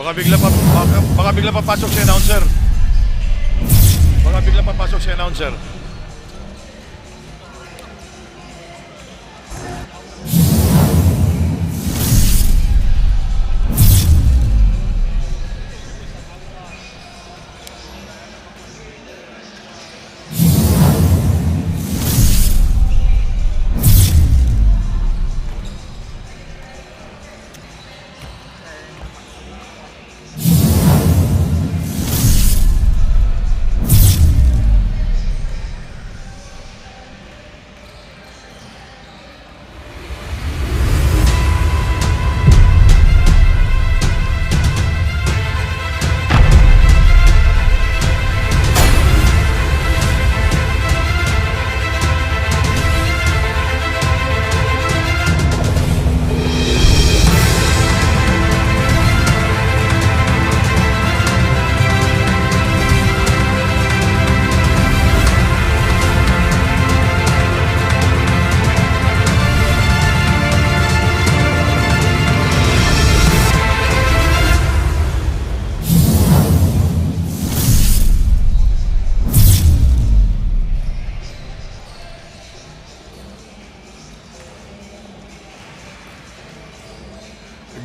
Baka bigla papasok si announcer. Baka bigla papasok si announcer.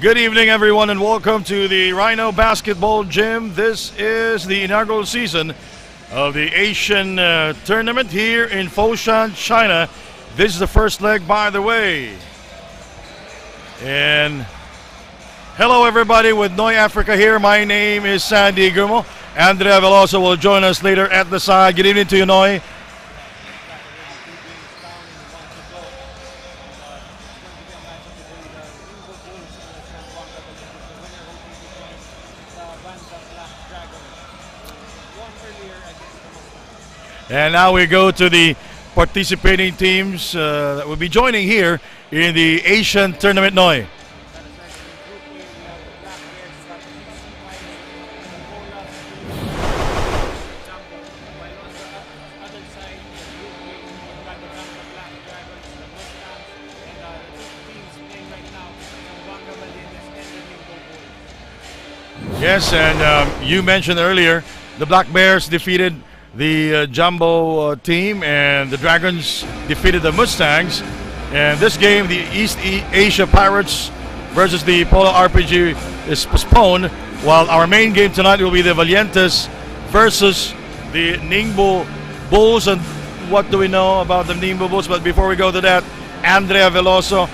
Good evening, everyone, and welcome to the Rhino Basketball Gym. This is the inaugural season of the Asian tournament here in Foshan, China. This is the first leg, by the way. And hello, everybody, with Noy Africa here. My name is Sandy Gumo. Andrea Veloso will join us later at the side. Good evening to you, Noy. And now we go to the participating teams that will be joining here in the Asian Tournament, Noy. Yes, and you mentioned earlier the Black Bears defeated the Jumbo team, and the Dragons defeated the Mustangs. And this game, the East Asia Pirates versus the Polo RPG, is postponed, while our main game tonight will be the Valientes versus the Ningbo Bulls. And what do we know about the Ningbo Bulls? But before we go to that, Andrea Veloso.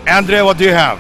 Andrea, what do you have?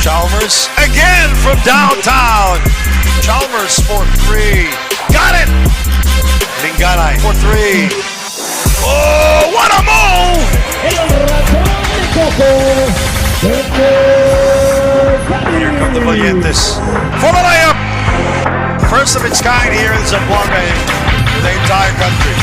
Chalmers again from downtown. Chalmers for 3. Got it! Lingalay for 3. Oh, what a move! Here come the Valientes for the layup. First of its kind here in Zamboanga in the entire country.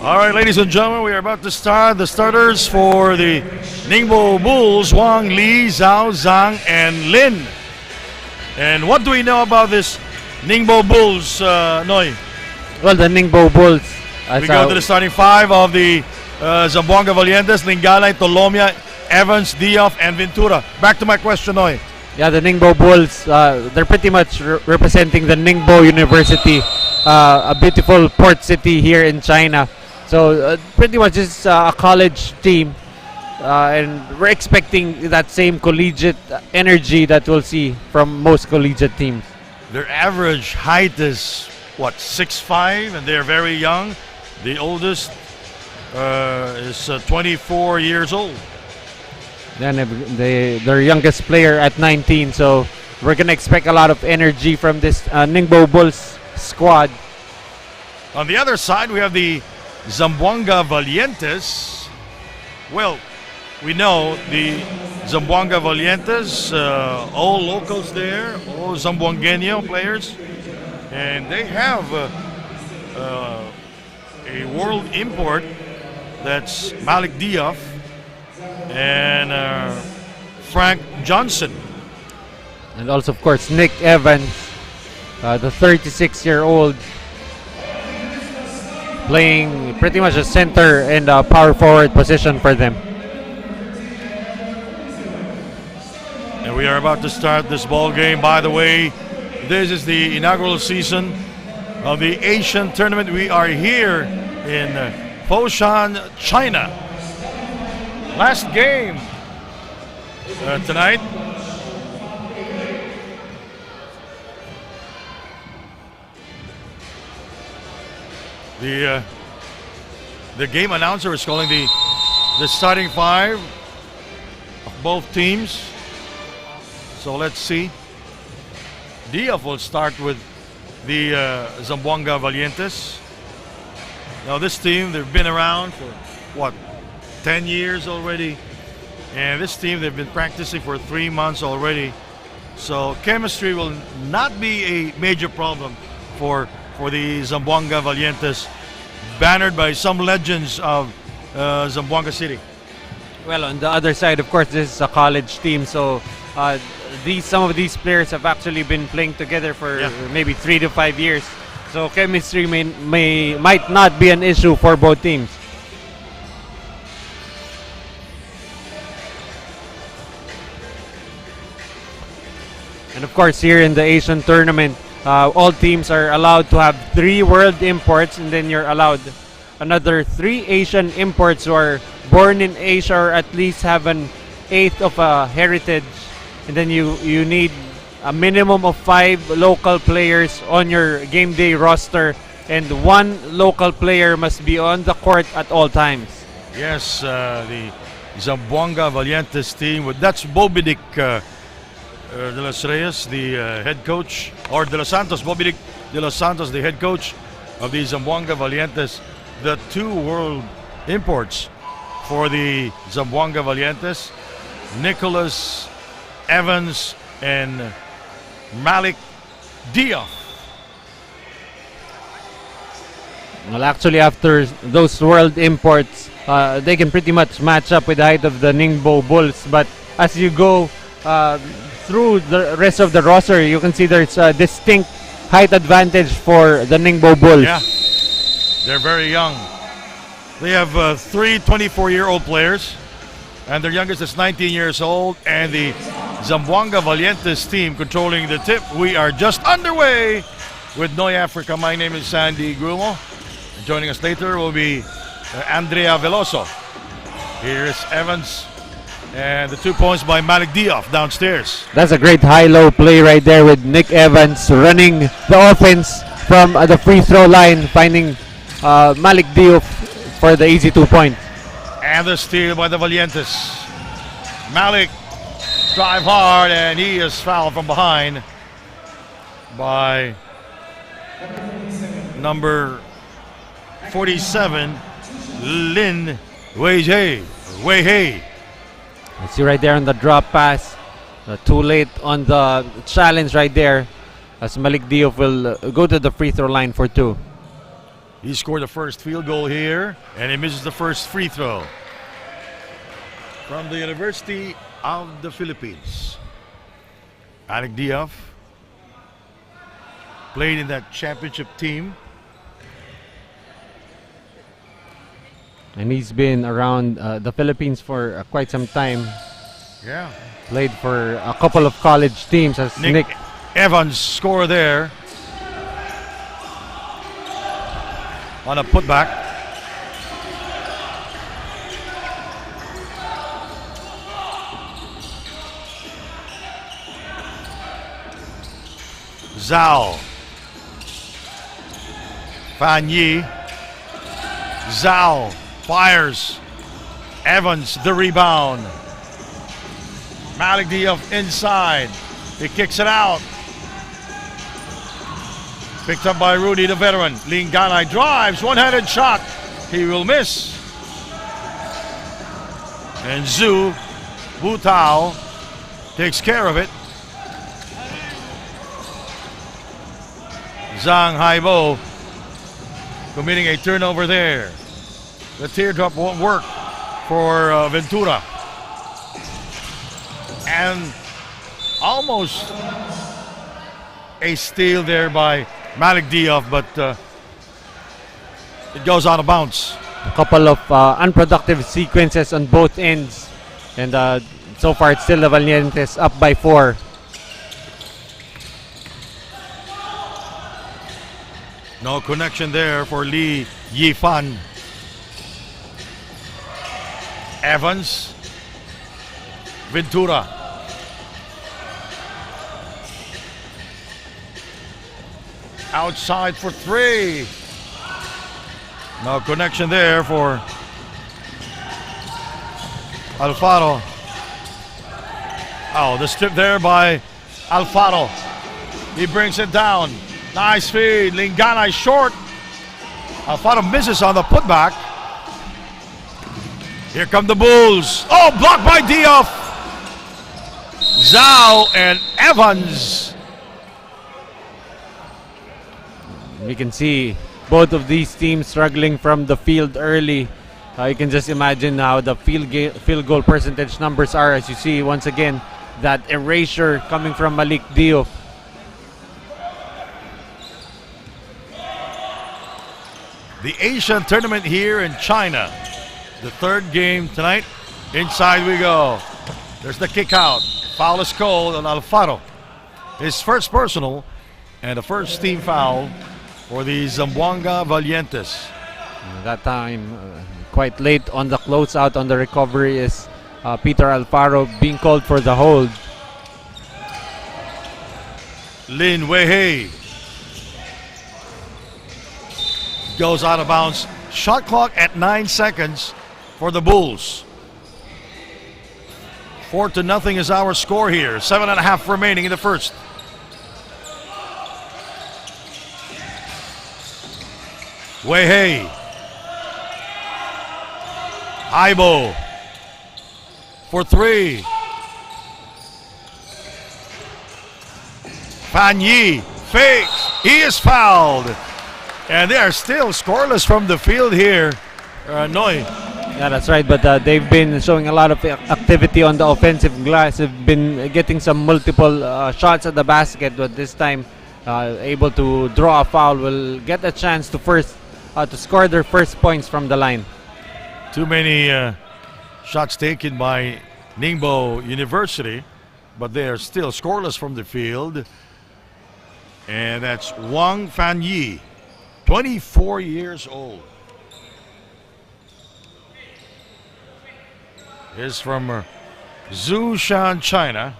All right, ladies and gentlemen, we are about to start the starters for the Ningbo Bulls, Wang, Li, Zhao, Zhang, and Lin. And what do we know about this Ningbo Bulls, Noy? Well, the Ningbo Bulls. We go to the starting 5 of the Zamboanga Valientes, Lingalay, Tolomia, Evans, Diaf, and Ventura. Back to my question, Noy. Yeah, the Ningbo Bulls, they're pretty much representing the Ningbo University, a beautiful port city here in China. So pretty much it's a college team, and we're expecting that same collegiate energy that we'll see from most collegiate teams. Their average height is, what, 6'5", and they're very young. The oldest is 24 years old. Then their youngest player at 19, so we're going to expect a lot of energy from this Ningbo Bulls squad. On the other side, we have the Zamboanga Valientes. Well, we know the Zamboanga Valientes, all locals there, all Zamboangueño players, and they have a world import that's Malik Diaf and Frank Johnson. And also, of course, Nick Evans, the 36-year-old, playing pretty much a center and a power forward position for them. And we are about to start this ball game. By the way, this is the inaugural season of the Asian tournament. We are here in Foshan, China. Last game tonight. The game announcer is calling the starting five of both teams. So let's see. Diaz will start with the Zamboanga Valientes. Now this team, they've been around for what, 10 years already. And this team, they've been practicing for 3 months already. So chemistry will not be a major problem for the Zamboanga Valientes, bannered by some legends of Zamboanga City. Well, on the other side, of course, this is a college team, so some of these players have actually been playing together for maybe 3 to 5 years. So chemistry might not be an issue for both teams. And of course, here in the Asian tournament, all teams are allowed to have 3 world imports, and then you're allowed another 3 Asian imports who are born in Asia or at least have an eighth of a heritage. And then you need a minimum of 5 local players on your game day roster, and 1 local player must be on the court at all times. Yes, the Zamboanga Valientes team, that's Bobidic de los Reyes, the head coach, or de los Santos, Bobidic de los Santos, the head coach of the Zamboanga Valientes. The 2 world imports for the Zamboanga Valientes, Nicholas Evans and Malik Diaz. Well, actually, after those world imports, they can pretty much match up with the height of the Ningbo Bulls. But as you go through the rest of the roster, you can see there's a distinct height advantage for the Ningbo Bulls. Yeah, they're very young. They have 3 24-year-old players, and their youngest is 19 years old. And the Zamboanga Valientes team controlling the tip. We are just underway with Noy Africa. My name is Sandy Grumo. Joining us later will be Andrea Veloso. Here is Evans, and the 2 points by Malik Diaz downstairs. That's a great high-low play right there with Nick Evans running the offense from the free throw line, finding Malik Diaz for the easy 2 points. And the steal by the Valientes. Malik drive hard, and he is fouled from behind by number 47, Lin Wei-Hei. You see right there on the drop pass, too late on the challenge right there, as Malik Diaz will go to the free throw line for 2. He scored the first field goal here, and he misses the first free throw. From the University of the Philippines, Malik Diaz played in that championship team. And he's been around the Philippines for quite some time. Yeah. Played for a couple of college teams as Nick Evans score there on a putback. Zhao, Fan Yi, Zhao fires, Evans the rebound. Malik Diaz inside, he kicks it out. Picked up by Rudy, the veteran. Linganay drives, one-handed shot. He will miss. And Zhu Wutao takes care of it. Zhang Haibo committing a turnover there. The teardrop won't work for Ventura. And almost a steal there by Malik Diaz, but it goes out of bounds. A couple of unproductive sequences on both ends, and so far it's still the Valientes up by 4. No connection there for Li Yifan. Evans, Ventura. Outside for 3. No connection there for Alfaro. Oh, the strip there by Alfaro. He brings it down. Nice feed. Lingana short. Alfaro misses on the putback. Here come the Bulls. Oh, blocked by Diop. Zhao and Evans. We can see both of these teams struggling from the field early. You can just imagine how the field goal percentage numbers are, as you see once again that erasure coming from Malik Diop. The Asian tournament here in China. The third game tonight. Inside we go. There's the kick out. Foul is called on Alfaro. His first personal and the first team foul for the Zamboanga Valientes. That time, quite late on the closeout on the recovery is Peter Alfaro being called for the hold. Lin Weihei goes out of bounds. Shot clock at 9 seconds for the Bulls. 4-0 is our score here. 7.5 remaining in the first. Weihei. Aibo for three. Fan Yi fakes. He is fouled. And they are still scoreless from the field here. Noi. Yeah, that's right. But they've been showing a lot of activity on the offensive glass. They've been getting some multiple shots at the basket, but this time able to draw a foul, will get a chance to score their first points from the line. Too many shots taken by Ningbo University, but they are still scoreless from the field. And that's Wang Fanyi, 24 years old. Is from Zhoushan, China.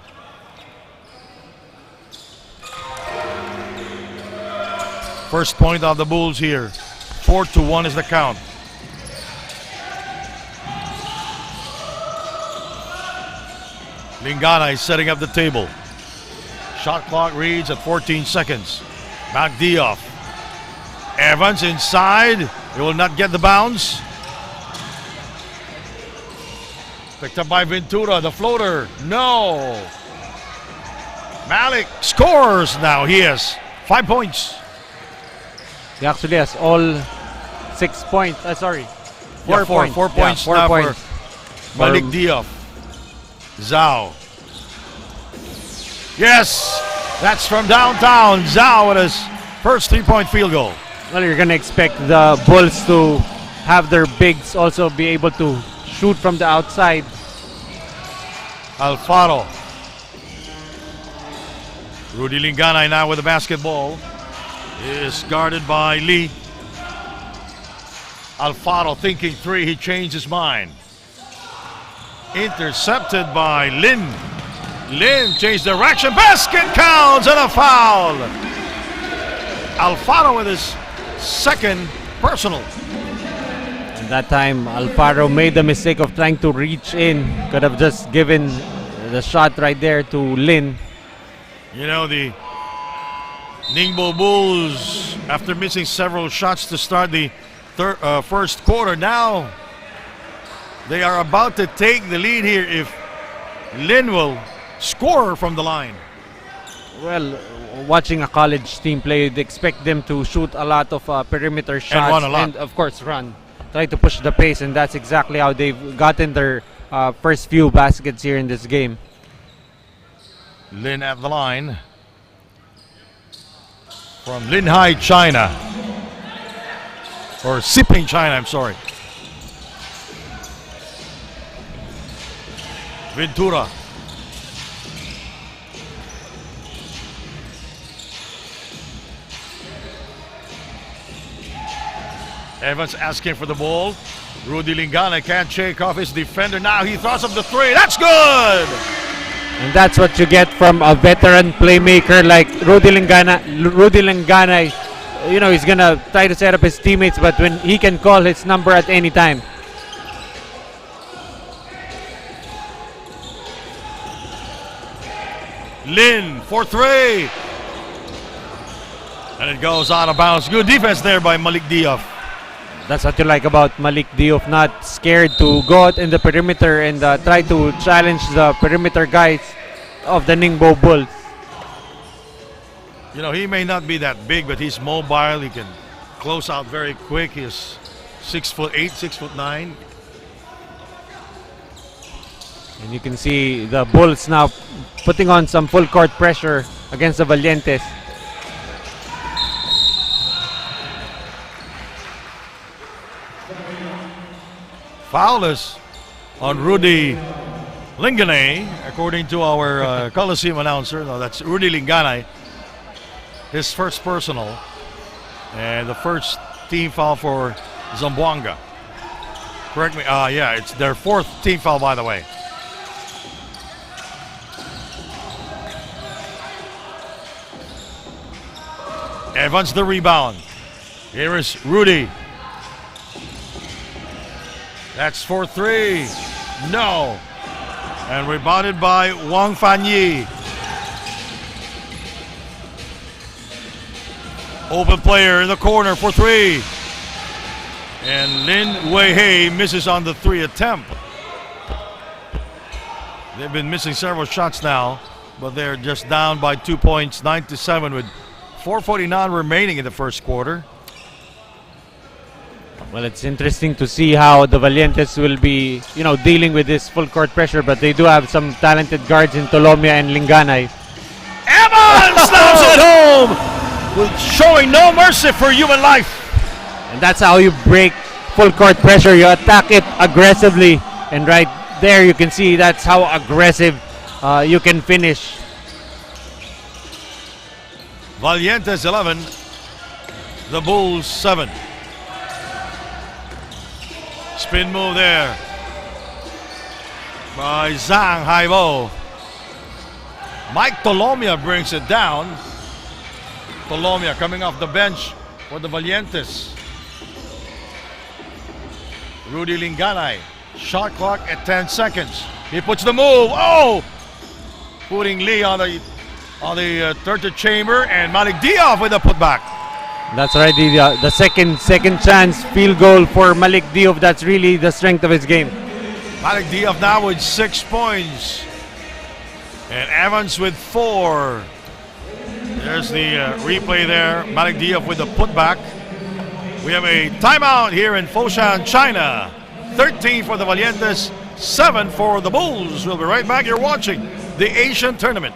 First point of the Bulls here. 4-1 is the count. Lingana is setting up the table. Shot clock reads at 14 seconds. Back Diop. Evans inside. He will not get the bounce. Picked up by Ventura. The floater. No. Malik scores now. He has 5 points. He actually has all 6 points. Sorry. 4 points. 4 points yeah, 4 now points. for Malik Diop. Zhao. Yes, that's from downtown. Zhao with his first 3-point field goal. Well, you're going to expect the Bulls to have their bigs also be able to shoot from the outside. Alfaro. Rudy Lingana now with the basketball. Is guarded by Lee. Alfaro thinking three. He changed his mind. Intercepted by Lin. Lin changed direction. Basket counts and a foul. Alfaro with his second personal. And that time, Alfaro made the mistake of trying to reach in. Could have just given the shot right there to Lin. You know, the Ningbo Bulls, after missing several shots to start the first quarter, now they are about to take the lead here if Lin will score from the line. Well, watching a college team play, you'd expect them to shoot a lot of perimeter shots run a lot. and of course run. Try to push the pace, and that's exactly how they've gotten their first few baskets here in this game. Lin at the line. From Linhai, China. Or Siping, China, I'm sorry. Ventura. Evans asking for the ball. Rudy Lingana can't shake off his defender. Now he throws up the three. That's good! And that's what you get from a veteran playmaker like Rudy Lingana. Rudy Lingana he's gonna try to set up his teammates, but when he can call his number at any time. Lin for three. And it goes out of bounds. Good defense there by Malik Diop. That's what you like about Malik Diop, not scared to go out in the perimeter and try to challenge the perimeter guys of the Ningbo Bulls. He may not be that big, but he's mobile. He can close out very quick. He's 6'8", 6'9". And you can see the Bulls now putting on some full court pressure against the Valientes. Foulers on Rudy Linganay, according to our Coliseum announcer. No, that's Rudy Linganay. His first personal. And the first team foul for Zamboanga. Correct me. Yeah, it's their fourth team foul, by the way. Evans the rebound. Here is Rudy. That's for three. No. And rebounded by Wang Fanyi. Open player in the corner for three. And Lin Wei misses on the three attempt. They've been missing several shots now, but they're just down by 2 points, 9-7, with 4:49 remaining in the first quarter. Well, it's interesting to see how the Valientes will be, dealing with this full court pressure, but they do have some talented guards in Tolomia and Linganay. Evans slams it home, with showing no mercy for human life. And that's how you break full court pressure. You attack it aggressively, and right there you can see that's how aggressive you can finish. Valientes 11, the Bulls 7. Spin move there by Zhang Haibo. Mike Tolomia brings it down. Tolomia coming off the bench for the Valientes. Rudy Linganay. Shot clock at 10 seconds. He puts the move. Oh! Putting Lee on the torture chamber, and Malik Diop with a putback. That's right, the second chance field goal for Malik Diop. That's really the strength of his game. Malik Diop now with 6 points. And Evans with 4. There's the replay there. Malik Diop with the putback. We have a timeout here in Foshan, China. 13 for the Valientes, 7 for the Bulls. We'll be right back. You're watching the Asian Tournament.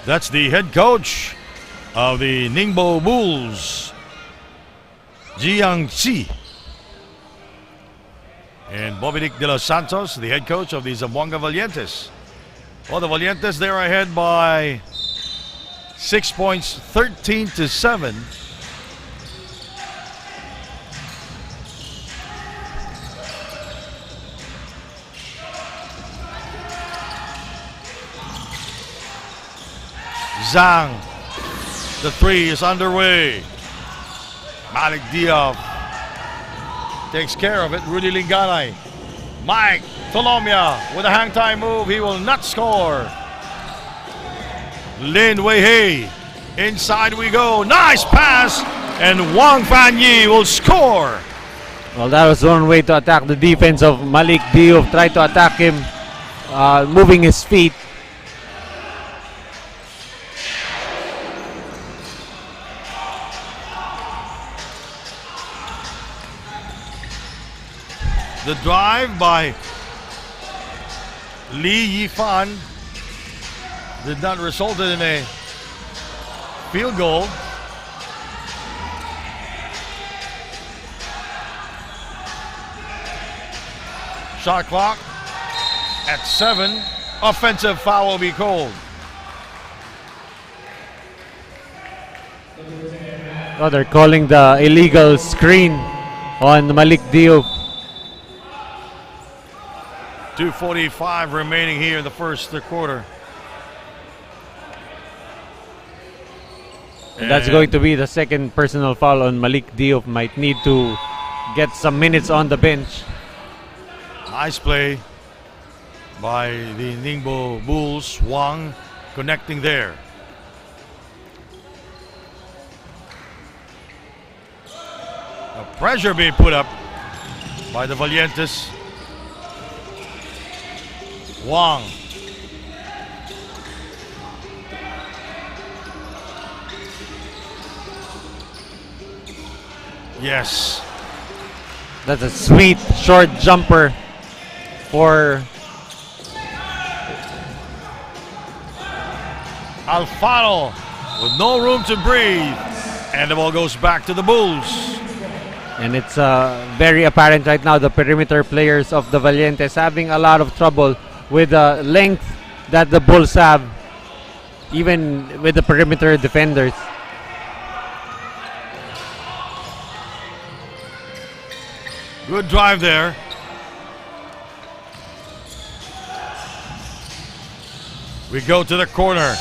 That's the head coach of the Ningbo Bulls, Jiang Xi. And Bobby de los Santos, the head coach of the Zamboanga Valientes. Well, the Valientes, they're ahead by 6 points, 13-7. Zhang, the three is underway. Malik Diop takes care of it. Rudy Linganay. Mike Tolomia with a hang time move. He will not score. Lin Wei. Inside we go. Nice pass. And Wang Fanyi will score. Well, that was one way to attack the defense of Malik Diop. Try to attack him, moving his feet. The drive by Li Yifan did not result in a field goal. Shot clock at 7. Offensive foul will be called. Oh, they're calling the illegal screen on Malik Diop. 2:45 remaining here in the first quarter. And that's going to be the second personal foul on Malik Diop. Might need to get some minutes on the bench. Nice play by the Ningbo Bulls. Wang connecting there. A pressure being put up by the Valientes. Wang. Yes. That's a sweet short jumper for Alfaro with no room to breathe. And the ball goes back to the Bulls. And it's very apparent right now the perimeter players of the Valientes having a lot of trouble with the length that the Bulls have, even with the perimeter defenders. Good drive there. We go to the corner.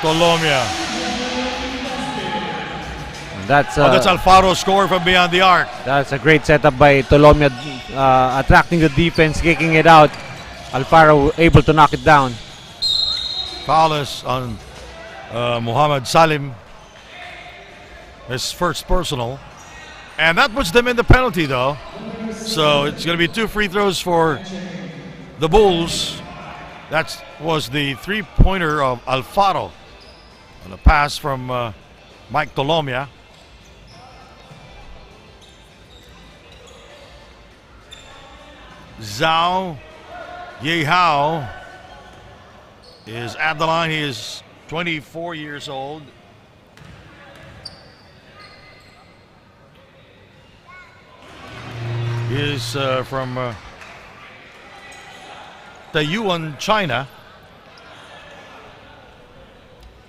Colomia. That's That's Alfaro score from beyond the arc. That's a great setup by Tolomia, attracting the defense, kicking it out. Alfaro able to knock it down. Foul is on Muhammad Salim. His first personal. And that puts them in the penalty though. So it's going to be 2 free throws for the Bulls. That was the 3-pointer of Alfaro on a pass from Mike Tolomia. Zhao Yehao is at the line. He is 24 years old. He is from Taiyuan, China.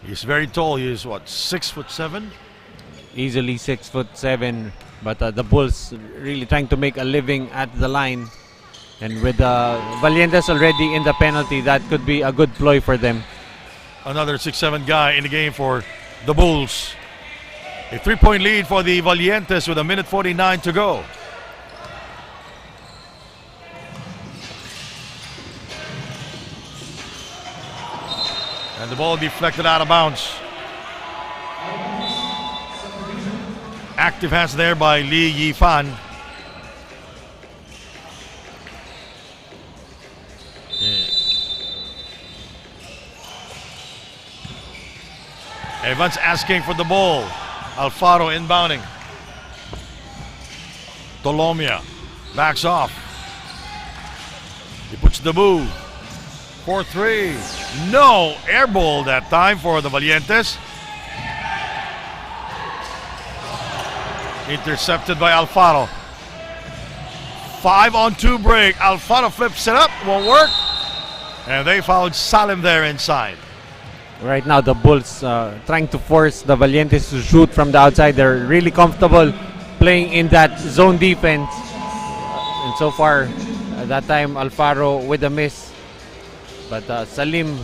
He's very tall. He is what, 6'7"? Easily 6'7", but the Bulls really trying to make a living at the line. And with Valientes already in the penalty, that could be a good ploy for them. Another 6'7" guy in the game for the Bulls. A 3-point lead for the Valientes with 1:49 to go. And the ball deflected out of bounds. Active hands there by Li Yifan. Evans asking for the ball. Alfaro inbounding. Tolomia backs off. He puts the move. 4-3. No air ball that time for the Valientes. Intercepted by Alfaro. 5-on-2 break. Alfaro flips it up. Won't work. And they fouled Salim there inside. Right now, the Bulls trying to force the Valientes to shoot from the outside. They're really comfortable playing in that zone defense. And so far, that time, Alfaro with a miss. But Salim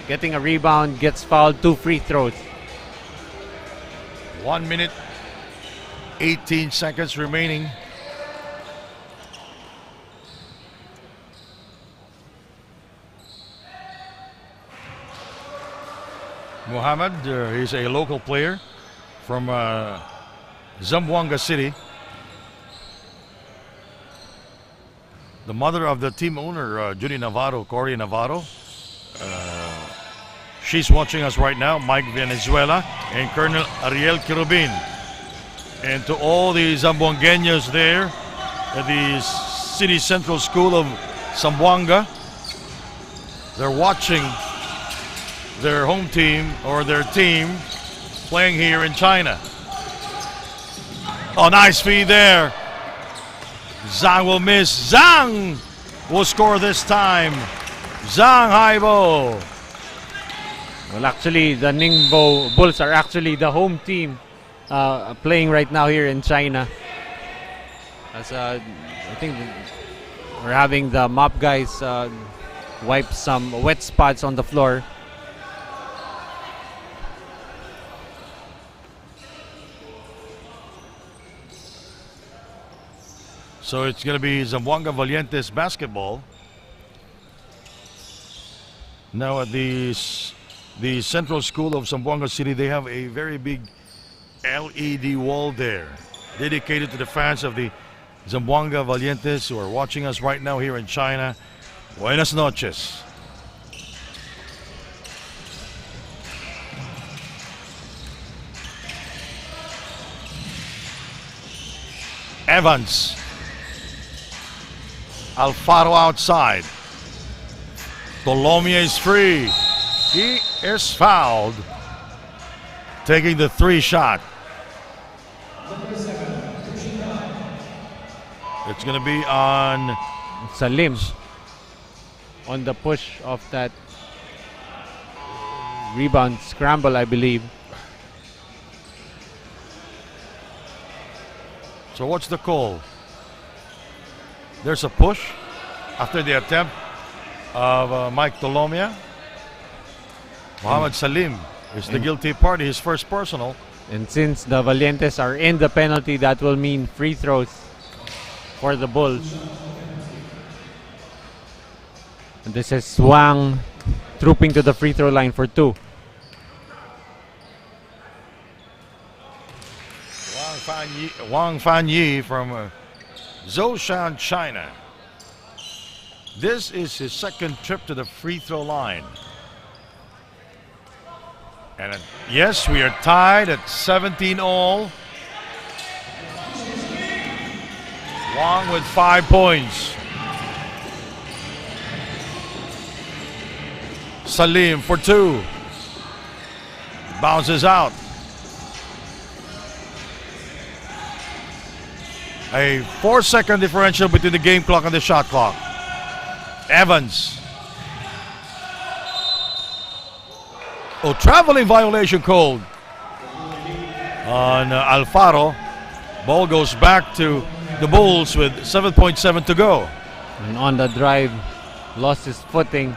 getting a rebound, gets fouled, 2 free throws. 1 minute, 18 seconds remaining. Muhammad, he's a local player from Zamboanga City. The mother of the team owner, Judy Navarro, Cory Navarro. She's watching us right now, Mike Venezuela and Colonel Ariel Kirubin. And to all the Zamboangueños there, at the City Central School of Zamboanga. They're watching their home team or their team playing here in China. Oh, nice feed there. Zhang will miss. Zhang will score this time. Zhang Haibo. Well, actually, the Ningbo Bulls are actually the home team playing right now here in China. As I think we're having the mop guys wipe some wet spots on the floor. So it's going to be Zamboanga Valientes basketball. Now at the Central School of Zamboanga City, they have a very big LED wall there dedicated to the fans of the Zamboanga Valientes who are watching us right now here in China. Buenas noches. Evans. Alfaro outside. Dolomia is free. He is fouled. Taking the 3 shot. It's going to be on Salim on the push of that rebound scramble, I believe. So what's the call? There's a push after the attempt of Mike Dolomia. Mohamed Salim is the guilty party, his first personal. And since the Valientes are in the penalty, that will mean free throws for the Bulls. And this is Wang trooping to the free throw line for 2. Wang Fanyi from Zhoushan, China. This is his second trip to the free throw line. And yes, we are tied at 17 all. Wang with 5 points. Salim for 2. Bounces out. A 4-second differential between the game clock and the shot clock. Evans. Oh, traveling violation called on Alfaro. Ball goes back to the Bulls with 7.7 to go. And on the drive, lost his footing,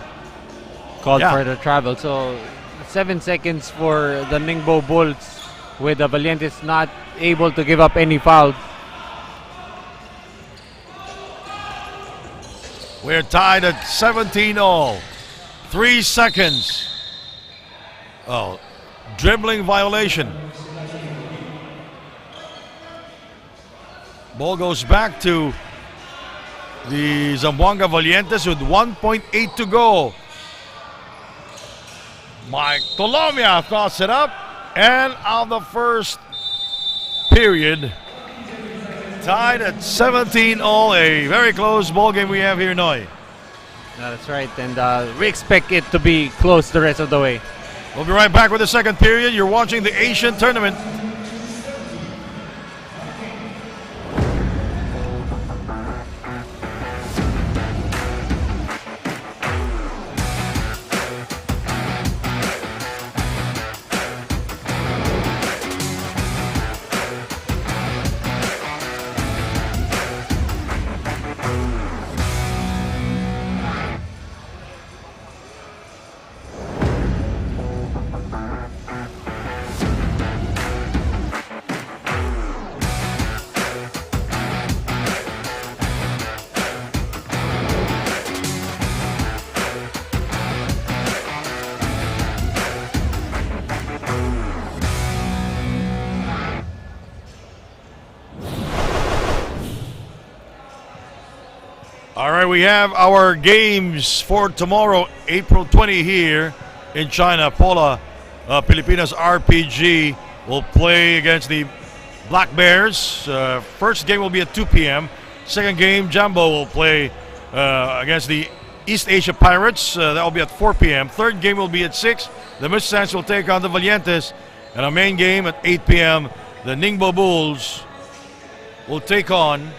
called for the travel. So 7 seconds for the Ningbo Bulls, with the Valientes not able to give up any foul. We're tied at 17 all. 3 seconds. Oh, dribbling violation. Ball goes back to the Zamboanga Valientes with 1.8 to go. Mike Dolomia throws it up. And on the first period, tied at 17 all. A very close ball game we have here, Noy. That's right, and we expect it to be close the rest of the way. We'll be right back with the second period. You're watching the Asian tournament. All right, we have our games for tomorrow, April 20 here in China. Pola, Pilipinas RPG will play against the Black Bears. First game will be at 2 p.m. Second game, Jumbo will play against the East Asia Pirates. That will be at 4 p.m. Third game will be at 6. The Mustangs will take on the Valientes. And our main game at 8 p.m., the Ningbo Bulls will take on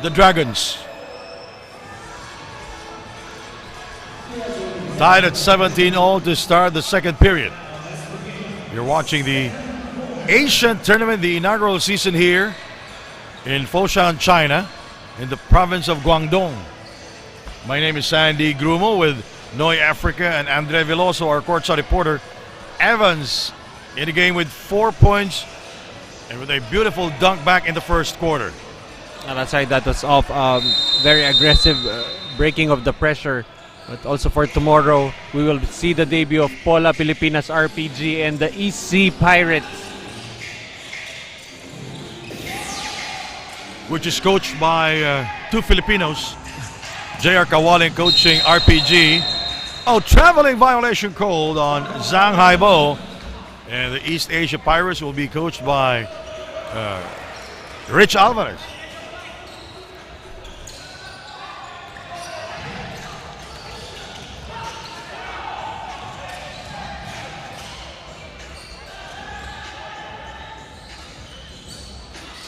the Dragons. Tied at 17-all to start the second period. You're watching the Asian Tournament, the inaugural season here in Foshan, China, in the province of Guangdong. My name is Sandy Grumo with Noy Africa and Andre Veloso, our courtside reporter. Evans in the game with 4 points and with a beautiful dunk back in the first quarter. That's right, that was off very aggressive breaking of the pressure. But also for tomorrow, we will see the debut of Pola Pilipinas RPG and the EC Pirates, which is coached by two Filipinos. J.R. Kawaling coaching RPG. Oh, traveling violation called on Zhang Haibo. And the East Asia Pirates will be coached by Rich Alvarez.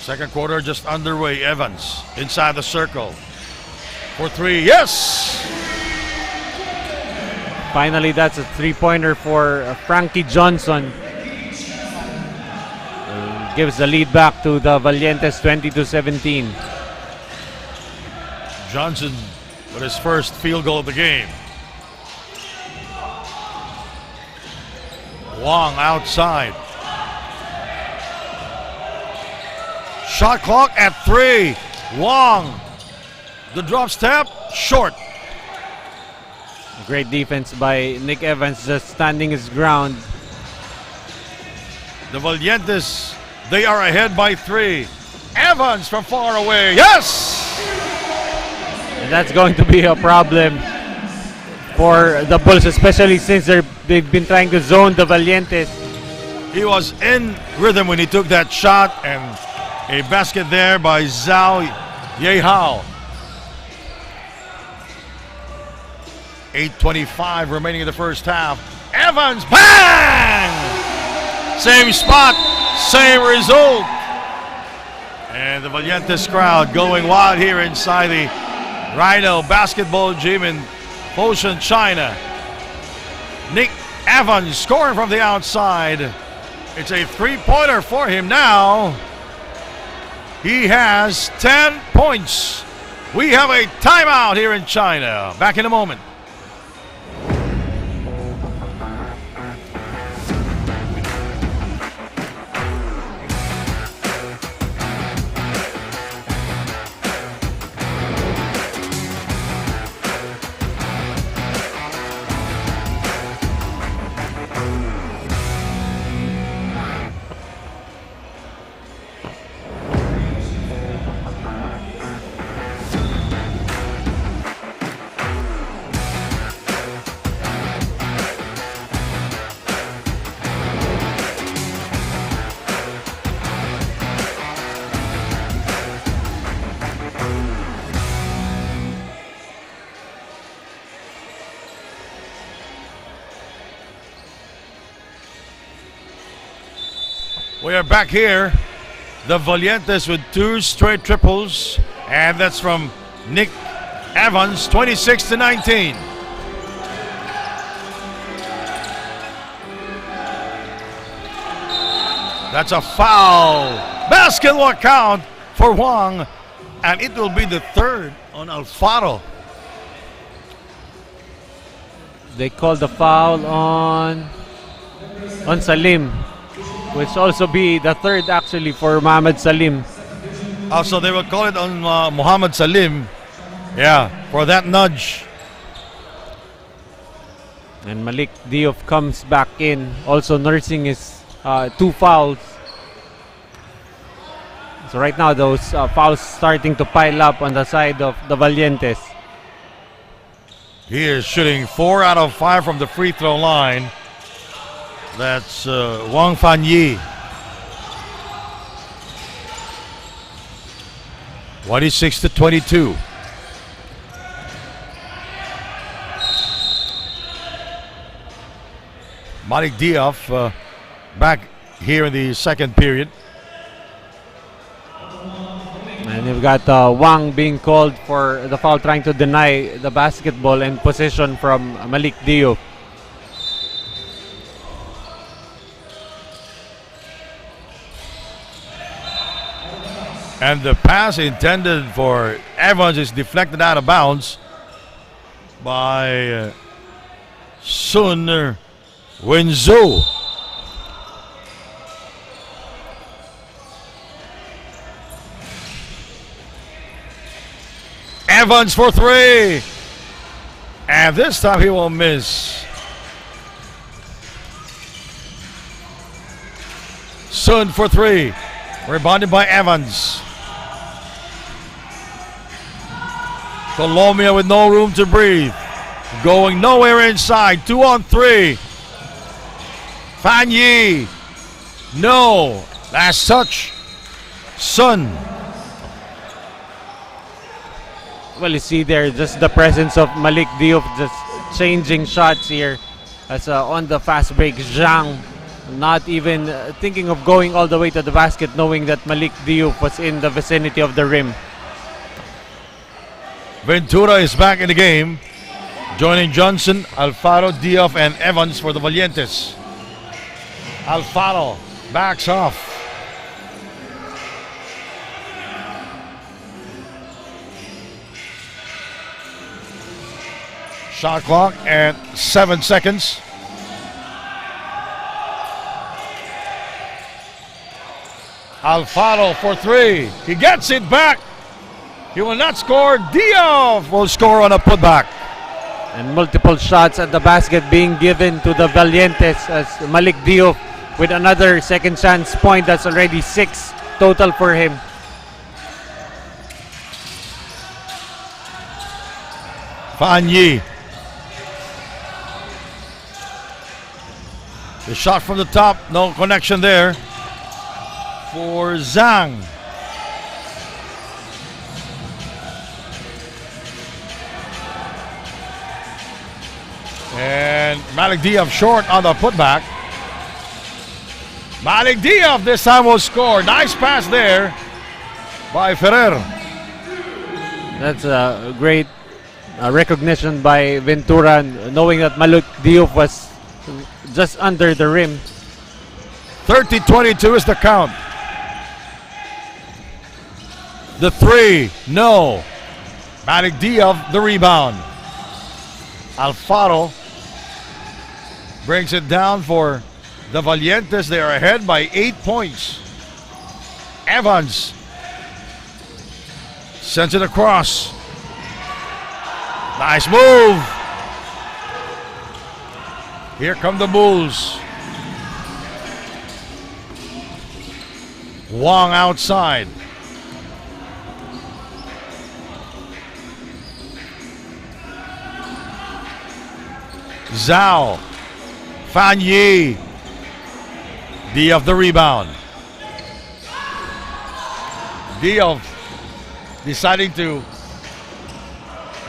Second quarter just underway. Evans inside the circle for three. Yes! Finally, that's a three-pointer for Frankie Johnson. Gives the lead back to the Valientes 20-17. Johnson with his first field goal of the game. Wong outside. Shot clock at 3. Wong. The drop step, short. Great defense by Nick Evans, just standing his ground. The Valientes, they are ahead by 3. Evans from far away. Yes! And that's going to be a problem for the Bulls, especially since they've been trying to zone the Valientes. He was in rhythm when he took that shot, and a basket there by Zhao Yehao. 8:25 remaining in the first half. Evans, bang! Same spot, same result. And the Valientes crowd going wild here inside the Rhino basketball gym in Foshan, China. Nick Evans scoring from the outside. It's a three-pointer for him now. He has 10 points. We have a timeout here in China. Back in a moment. We are back here. The Valientes with 2 straight triples, and that's from Nick Evans, 26-19. That's a foul. Basket will count for Wong, and it will be the third on Alfaro. They called the foul on Salim, which also be the third actually for Mohamed Salim. So they will call it on Mohamed Salim. Yeah, for that nudge. And Malik Diouf comes back in, also nursing his 2 fouls. So right now those fouls starting to pile up on the side of the Valientes. He is shooting 4 out of 5 from the free throw line. That's Wang Fan Yi. 26-22. Malik Diop back here in the second period. And you've got Wang being called for the foul, trying to deny the basketball and possession from Malik Diop. And the pass intended for Evans is deflected out of bounds by Sun Wenzo. Evans for three. And this time he will miss. Sun for three. Rebounded by Evans. Colombia with no room to breathe. Going nowhere inside. 2 on 3. Fan Yi. No. Last touch. Sun. Well, you see there just the presence of Malik Diop just changing shots here. As on the fast break, Zhang not even thinking of going all the way to the basket, knowing that Malik Diop was in the vicinity of the rim. Ventura is back in the game, joining Johnson, Alfaro, Diop, and Evans for the Valientes. Alfaro backs off. Shot clock at 7 seconds. Alfaro for three. He gets it back. He will not score. Diop will score on a putback. And multiple shots at the basket being given to the Valientes as Malik Diop with another second chance point. That's already 6 total for him. Fan Yi. The shot from the top, no connection there for Zhang. And Malik Diop short on the putback. Malik Diop this time will score. Nice pass there by Ferrer. That's a great recognition by Ventura, knowing that Malik Diop was just under the rim. 30-22 is the count. The three, no. Malik Diop, the rebound. Alfaro brings it down for the Valientes. They are ahead by 8 points. Evans sends it across. Nice move. Here come the Bulls. Wang outside. Zhao. Fan Yi. Diop the rebound. Diop deciding to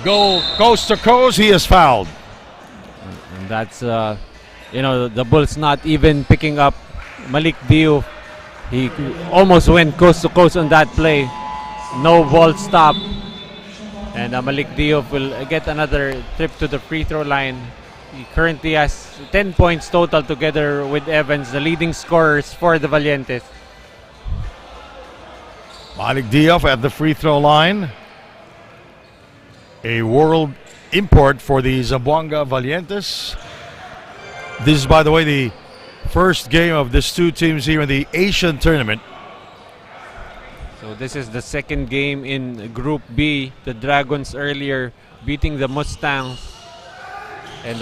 go coast to coast. He is fouled. And that's, the Bulls not even picking up Malik Diop. He almost went coast to coast on that play. No ball stop. And Malik Diop will get another trip to the free throw line. He currently has 10 points total together with Evans, the leading scorers for the Valientes. Malik Diop at the free throw line. A world import for the Zamboanga Valientes. This is, by the way, the first game of these two teams here in the Asian tournament. So this is the second game in Group B. The Dragons earlier beating the Mustangs. And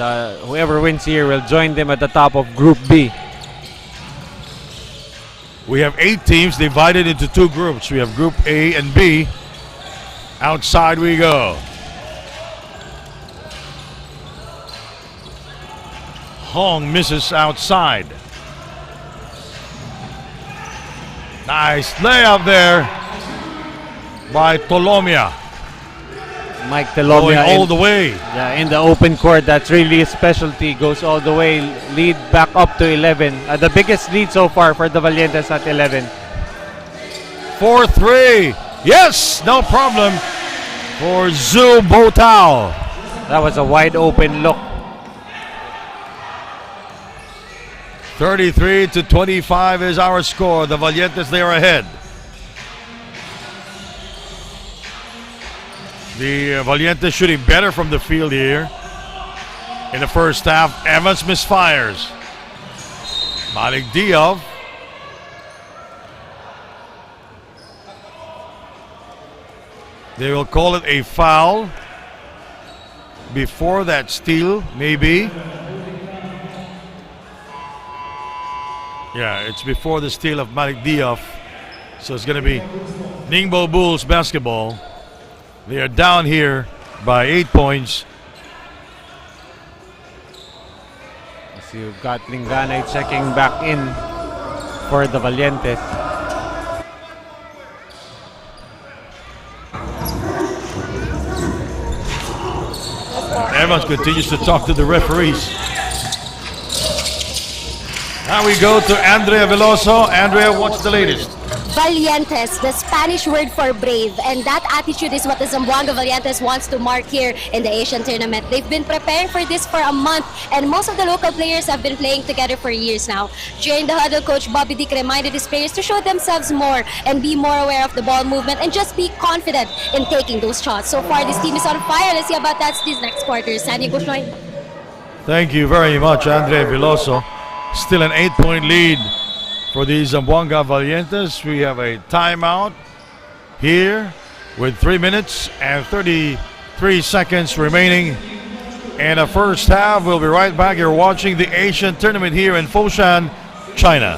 whoever wins here will join them at the top of Group B. We have 8 teams divided into 2 groups. We have Group A and B. Outside we go. Hong misses outside. Nice layup there. by Tolomia. Mike Going Telomia all the way. in the open court. That's really his specialty. Goes all the way. Lead back up to 11. The biggest lead so far for the Valientes at 11. 4-3. Yes, no problem for Zhu Botao. That was a wide open look. 33-25 is our score. The Valientes, they are ahead. The Valientes shooting better from the field here. In the first half, Evans misfires. Malik Diop. They will call it a foul before that steal, maybe. Yeah, it's before the steal of Malik Diop. So it's going to be Ningbo Bulls basketball. They are down here by 8 points. So you've got Lingganay checking back in for the Valientes. Evans continues to talk to the referees. Now we go to Andrea Veloso. Andrea, what's the latest? Valientes, the Spanish word for brave, and that attitude is what the Zamboanga Valientes wants to mark here in the Asian tournament. They've been preparing for this for a month, and most of the local players have been playing together for years now. During the huddle, Coach Bobby Dick reminded his players to show themselves more and be more aware of the ball movement and just be confident in taking those shots. So far, this team is on fire. Let's see about that this next quarter. Sandy Kushnoy. Thank you very much, Andrea Veloso. Still an 8-point lead for the Zamboanga Valientes. We have a timeout here with 3 minutes and 33 seconds remaining in the first half. We'll be right back. You're watching the Asian tournament here in Foshan, China.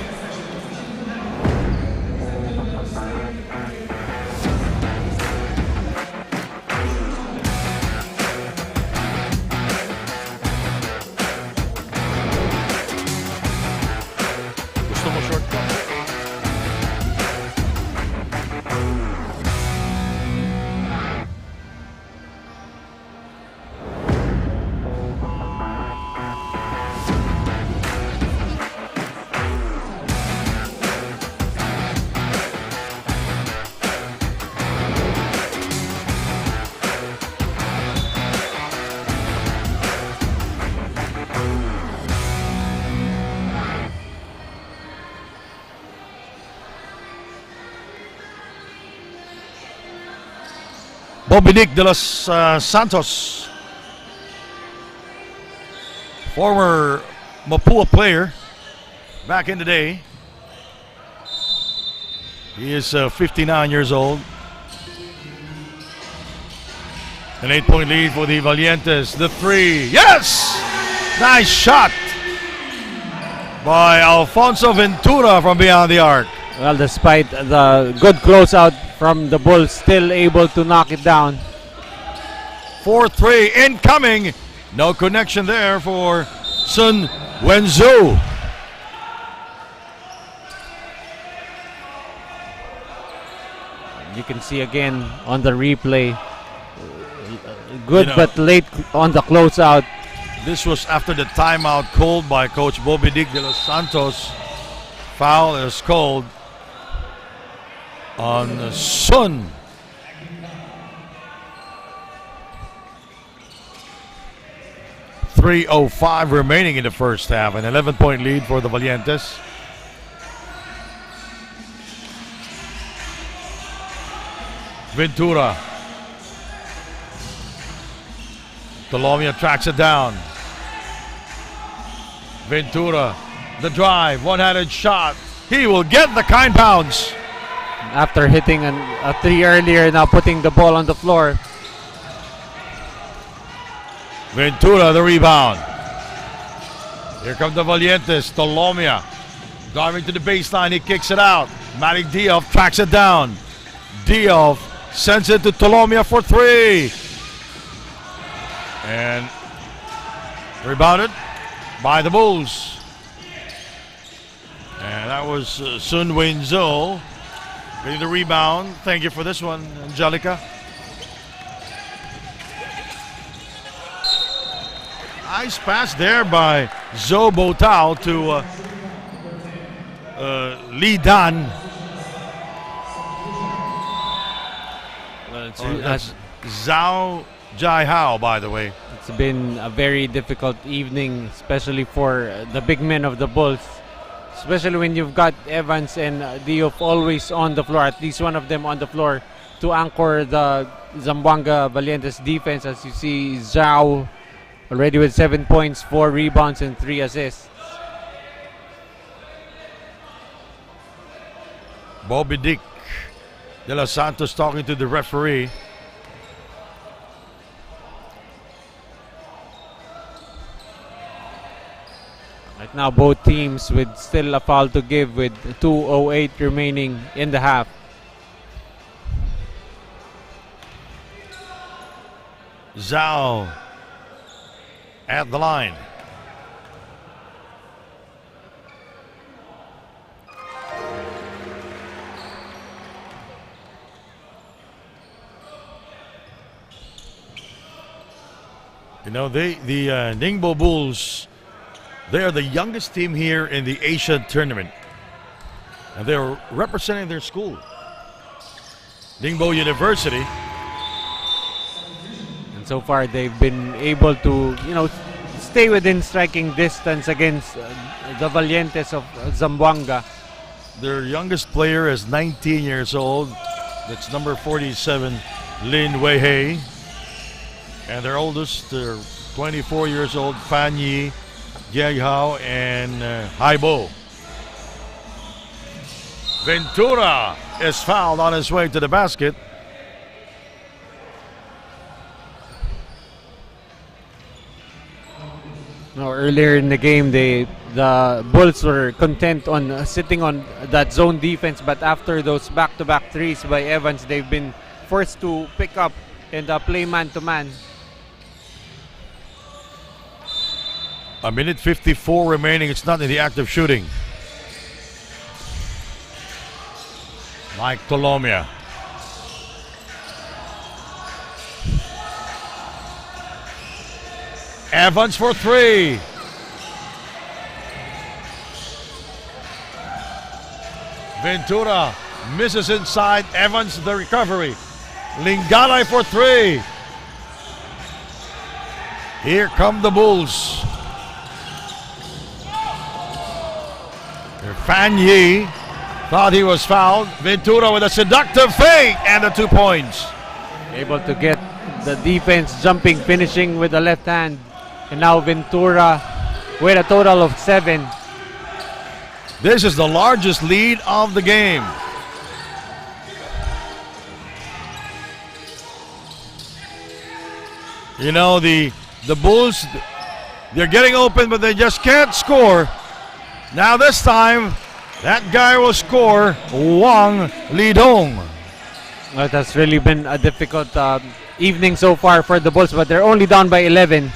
Dominic de los Santos, former Mapua player back in the day. He is 59 years old. An 8-point lead for the Valientes. The three, yes! Nice shot by Alfonso Ventura from beyond the arc. Well, despite the good closeout from the Bulls, still able to knock it down. 4-3 incoming. No connection there for Sun Wenzhou. You can see again on the replay. Good, but late on the closeout. This was after the timeout called by Coach Bobby Dick de los Santos. Foul is called on Sun. .305 remaining in the first half. An 11-point lead for the Valientes. Ventura. Tolomia tracks it down. Ventura, the drive, one-handed shot. He will get the kind bounce. After hitting a three earlier, now putting the ball on the floor. Ventura, the rebound. Here come the Valientes. Tolomia driving to the baseline. He kicks it out. Malik Diop tracks it down. Diop sends it to Tolomia for three. And rebounded by the Bulls. And that was Sun Wenzhou. Getting the rebound. Thank you for this one, Angelica. Nice pass there by Zhou Botao to Li Dan. That's Zhao Jai Hao, by the way. It's been a very difficult evening, especially for the big men of the Bulls. Especially when you've got Evans and Diouf always on the floor, at least one of them on the floor to anchor the Zamboanga Valientes defense. As you see, Zhao already with 7 points, 4 rebounds, and 3 assists. Bobby Dick De Los Santos talking to the referee. Right now, both teams with still a foul to give with 2:08 remaining in the half. Zhao at the line. You know, the Ningbo Bulls, they are the youngest team here in the Asian tournament. And they're representing their school, Ningbo University. And so far, they've been able to, stay within striking distance against the Valientes of Zamboanga. Their youngest player is 19 years old. That's number 47, Lin Weihei. And their oldest, they're 24 years old, Fan Yi, Jie Hao, and Haibo. Ventura is fouled on his way to the basket. Now, earlier in the game, the Bulls were content on sitting on that zone defense, but after those back-to-back threes by Evans, they've been forced to pick up and play man-to-man. A minute 54 remaining. It's not in the act of shooting. Mike Tolomia. Evans for three. Ventura misses inside. Evans the recovery. Lingalay for three. Here come the Bulls. Fan Yi thought he was fouled. Ventura with a seductive fake and the 2 points. Able to get the defense jumping, finishing with the left hand. And now Ventura with a total of 7. This is the largest lead of the game. You know, the Bulls, they're getting open, but they just can't score. Now this time, that guy will score, Wang Lidong. Well, it has really been a difficult evening so far for the Bulls, but they're only down by 11.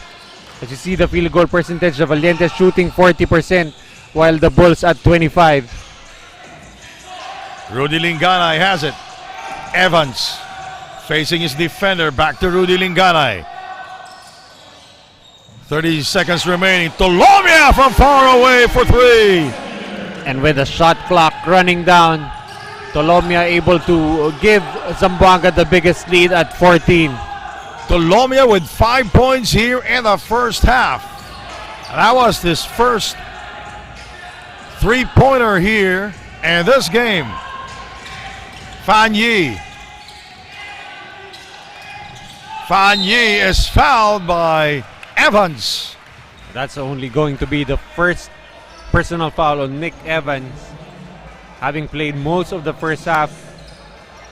As you see the field goal percentage, the Valientes shooting 40%, while the Bulls at 25. Rudy Linganay has it. Evans facing his defender, back to Rudy Linganay. 30 seconds remaining. Tolomia from far away for three. And with the shot clock running down, Tolomia able to give Zamboanga the biggest lead at 14. Tolomia with 5 points here in the first half. And that was his first three-pointer here in this game. Fan Yi. Fan Yi is fouled by Evans. That's only going to be the first personal foul on Nick Evans, having played most of the first half.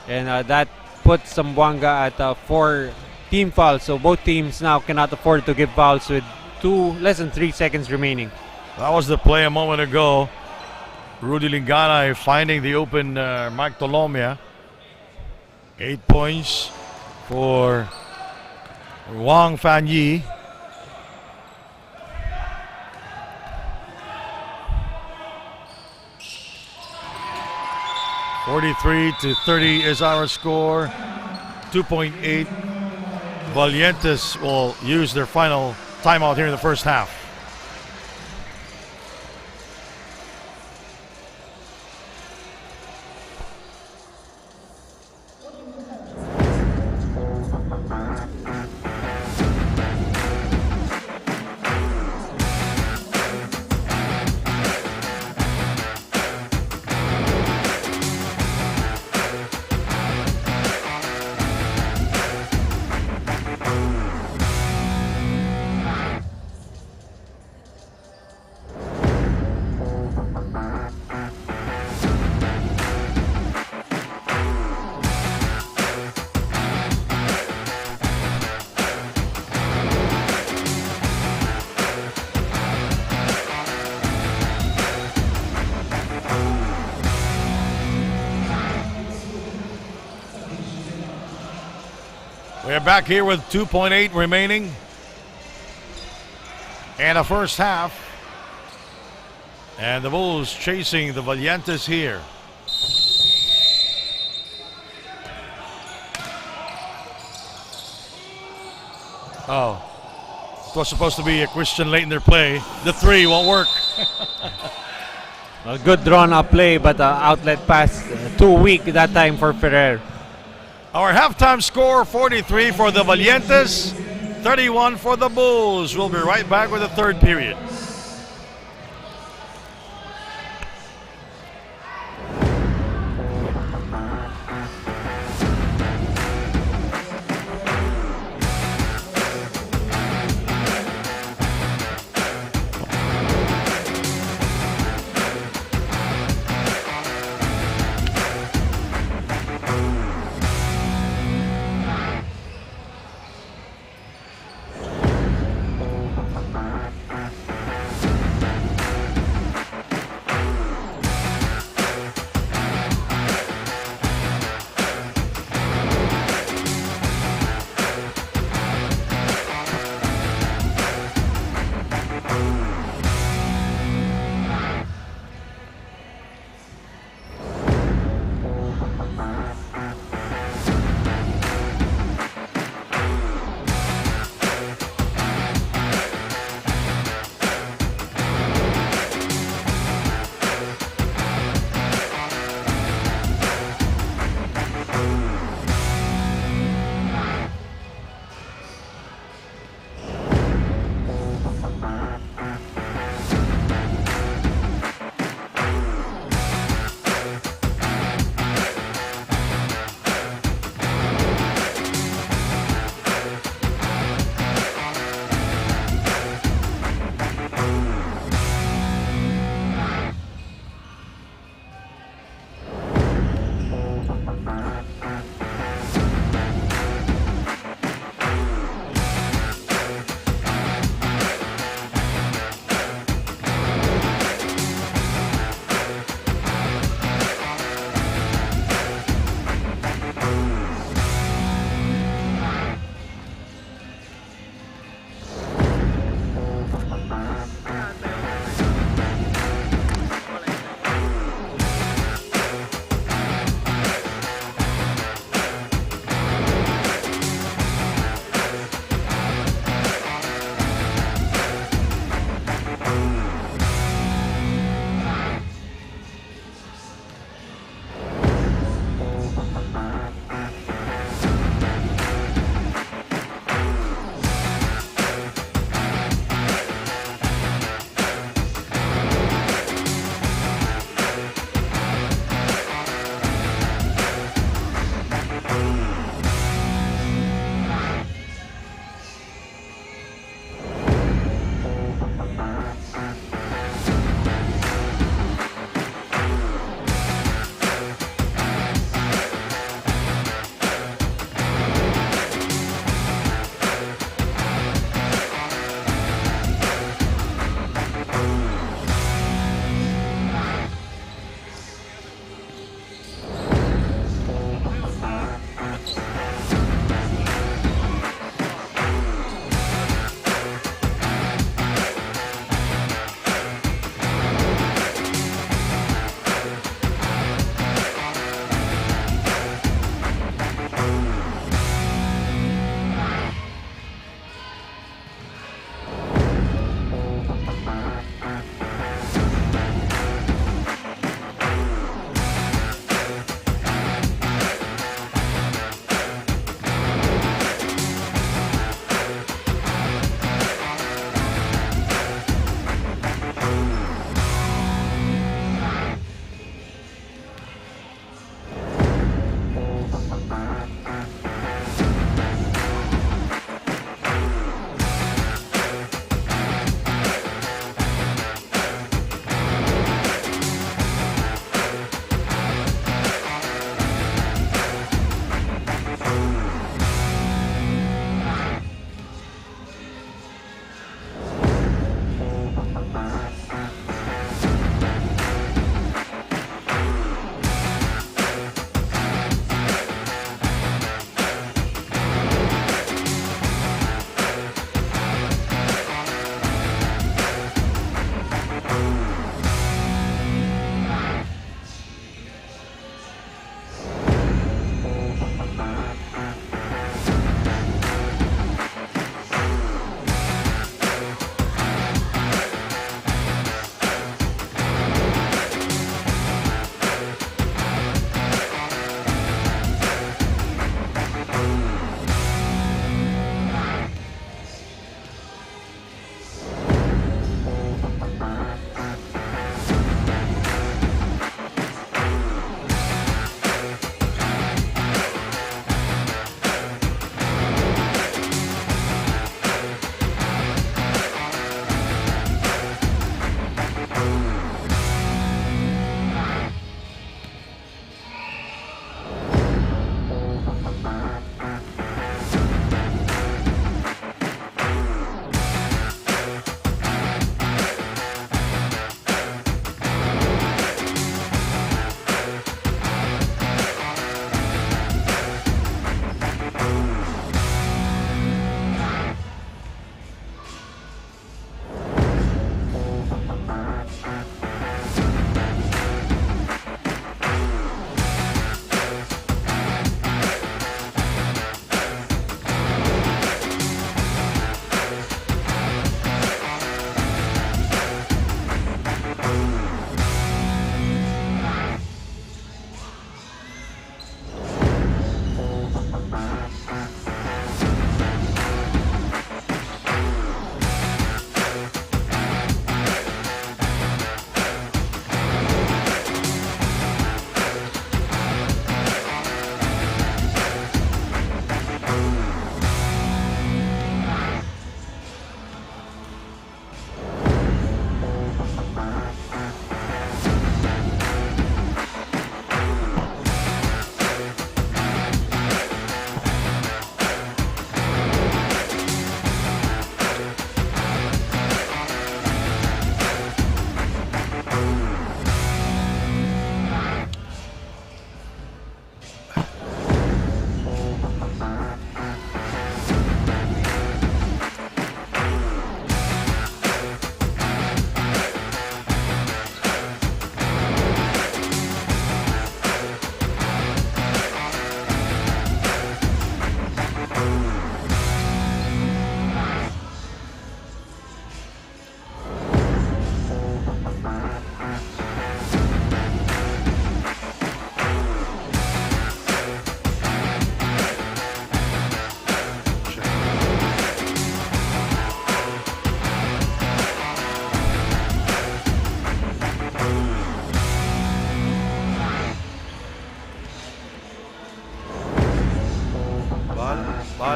And that puts Zamboanga at 4 team fouls. So both teams now cannot afford to give fouls with less than 3 seconds remaining. That was the play a moment ago. Rudy Linganay finding the open Mike Tolomia. 8 points for Wang Fan Yi. 43-30 is our score. 2.8. Valientes will use their final timeout here in the first half. We're back here with 2.8 remaining and a first half. And the Bulls chasing the Valientes here. Oh, it was supposed to be a question late in their play. The three won't work. A good drawn up play, but outlet pass too weak that time for Ferrer. Our halftime score, 43 for the Valientes, 31 for the Bulls. We'll be right back with the third period.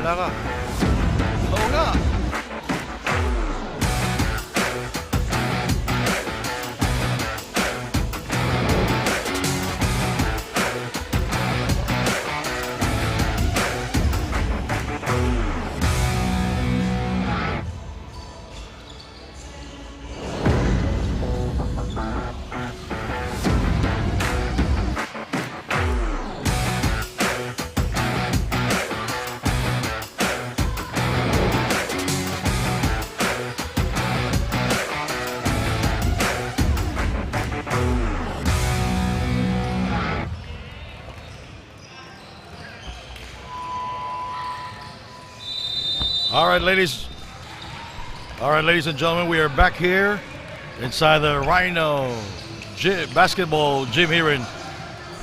Wala ka. Oo nga. All right, ladies. All right, ladies and gentlemen, we are back here inside the Rhino basketball gym here in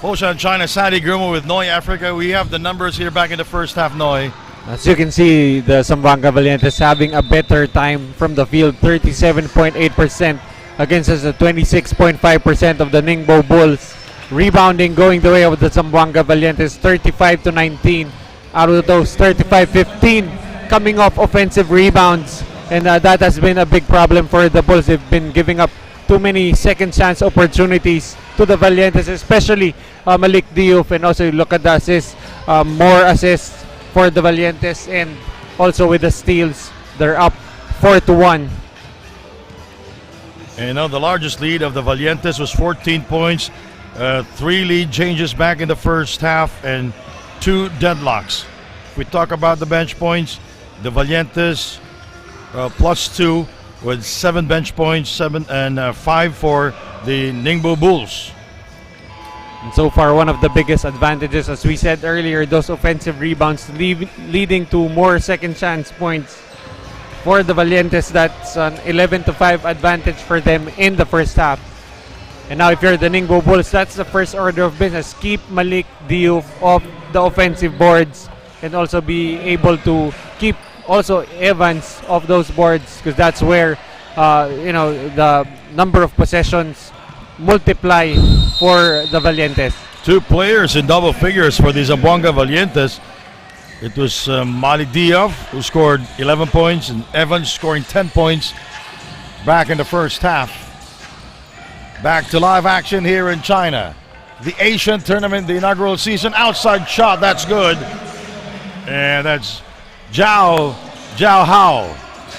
Foshan, China. Sandy Grumo with Noi Africa. We have the numbers here back in the first half, Noi. As you can see, the Zamboanga Valientes having a better time from the field, 37.8% against us, 26.5% of the Ningbo Bulls. Rebounding going the way of the Zamboanga Valientes, 35-19. Out of those 35-15 coming off offensive rebounds, and that has been a big problem for the Bulls. They've been giving up too many second chance opportunities to the Valientes, especially Malik Diouf, and also look at the assists, more assists for the Valientes, and also with the steals, they're up 4-1. And now the largest lead of the Valientes was 14 points. 3 lead changes back in the first half and 2 deadlocks. If we talk about the bench points, the Valientes +2 with 7 bench points, 7 and 5 for the Ningbo Bulls. And so far, one of the biggest advantages, as we said earlier, those offensive rebounds leading to more second chance points for the Valientes. That's an 11-5 advantage for them in the first half. And now if you're the Ningbo Bulls, that's the first order of business. Keep Malik Diouf off the offensive boards, and also be able to keep also Evans off those boards, because that's where the number of possessions multiply for the Valientes. 2 players in double figures for the Zamboanga Valientes. It was Malik Diouf who scored 11 points and Evans scoring 10 points back in the first half. Back to live action here in China. The Asian tournament, the inaugural season. Outside shot, that's good. And that's Zhao Hao.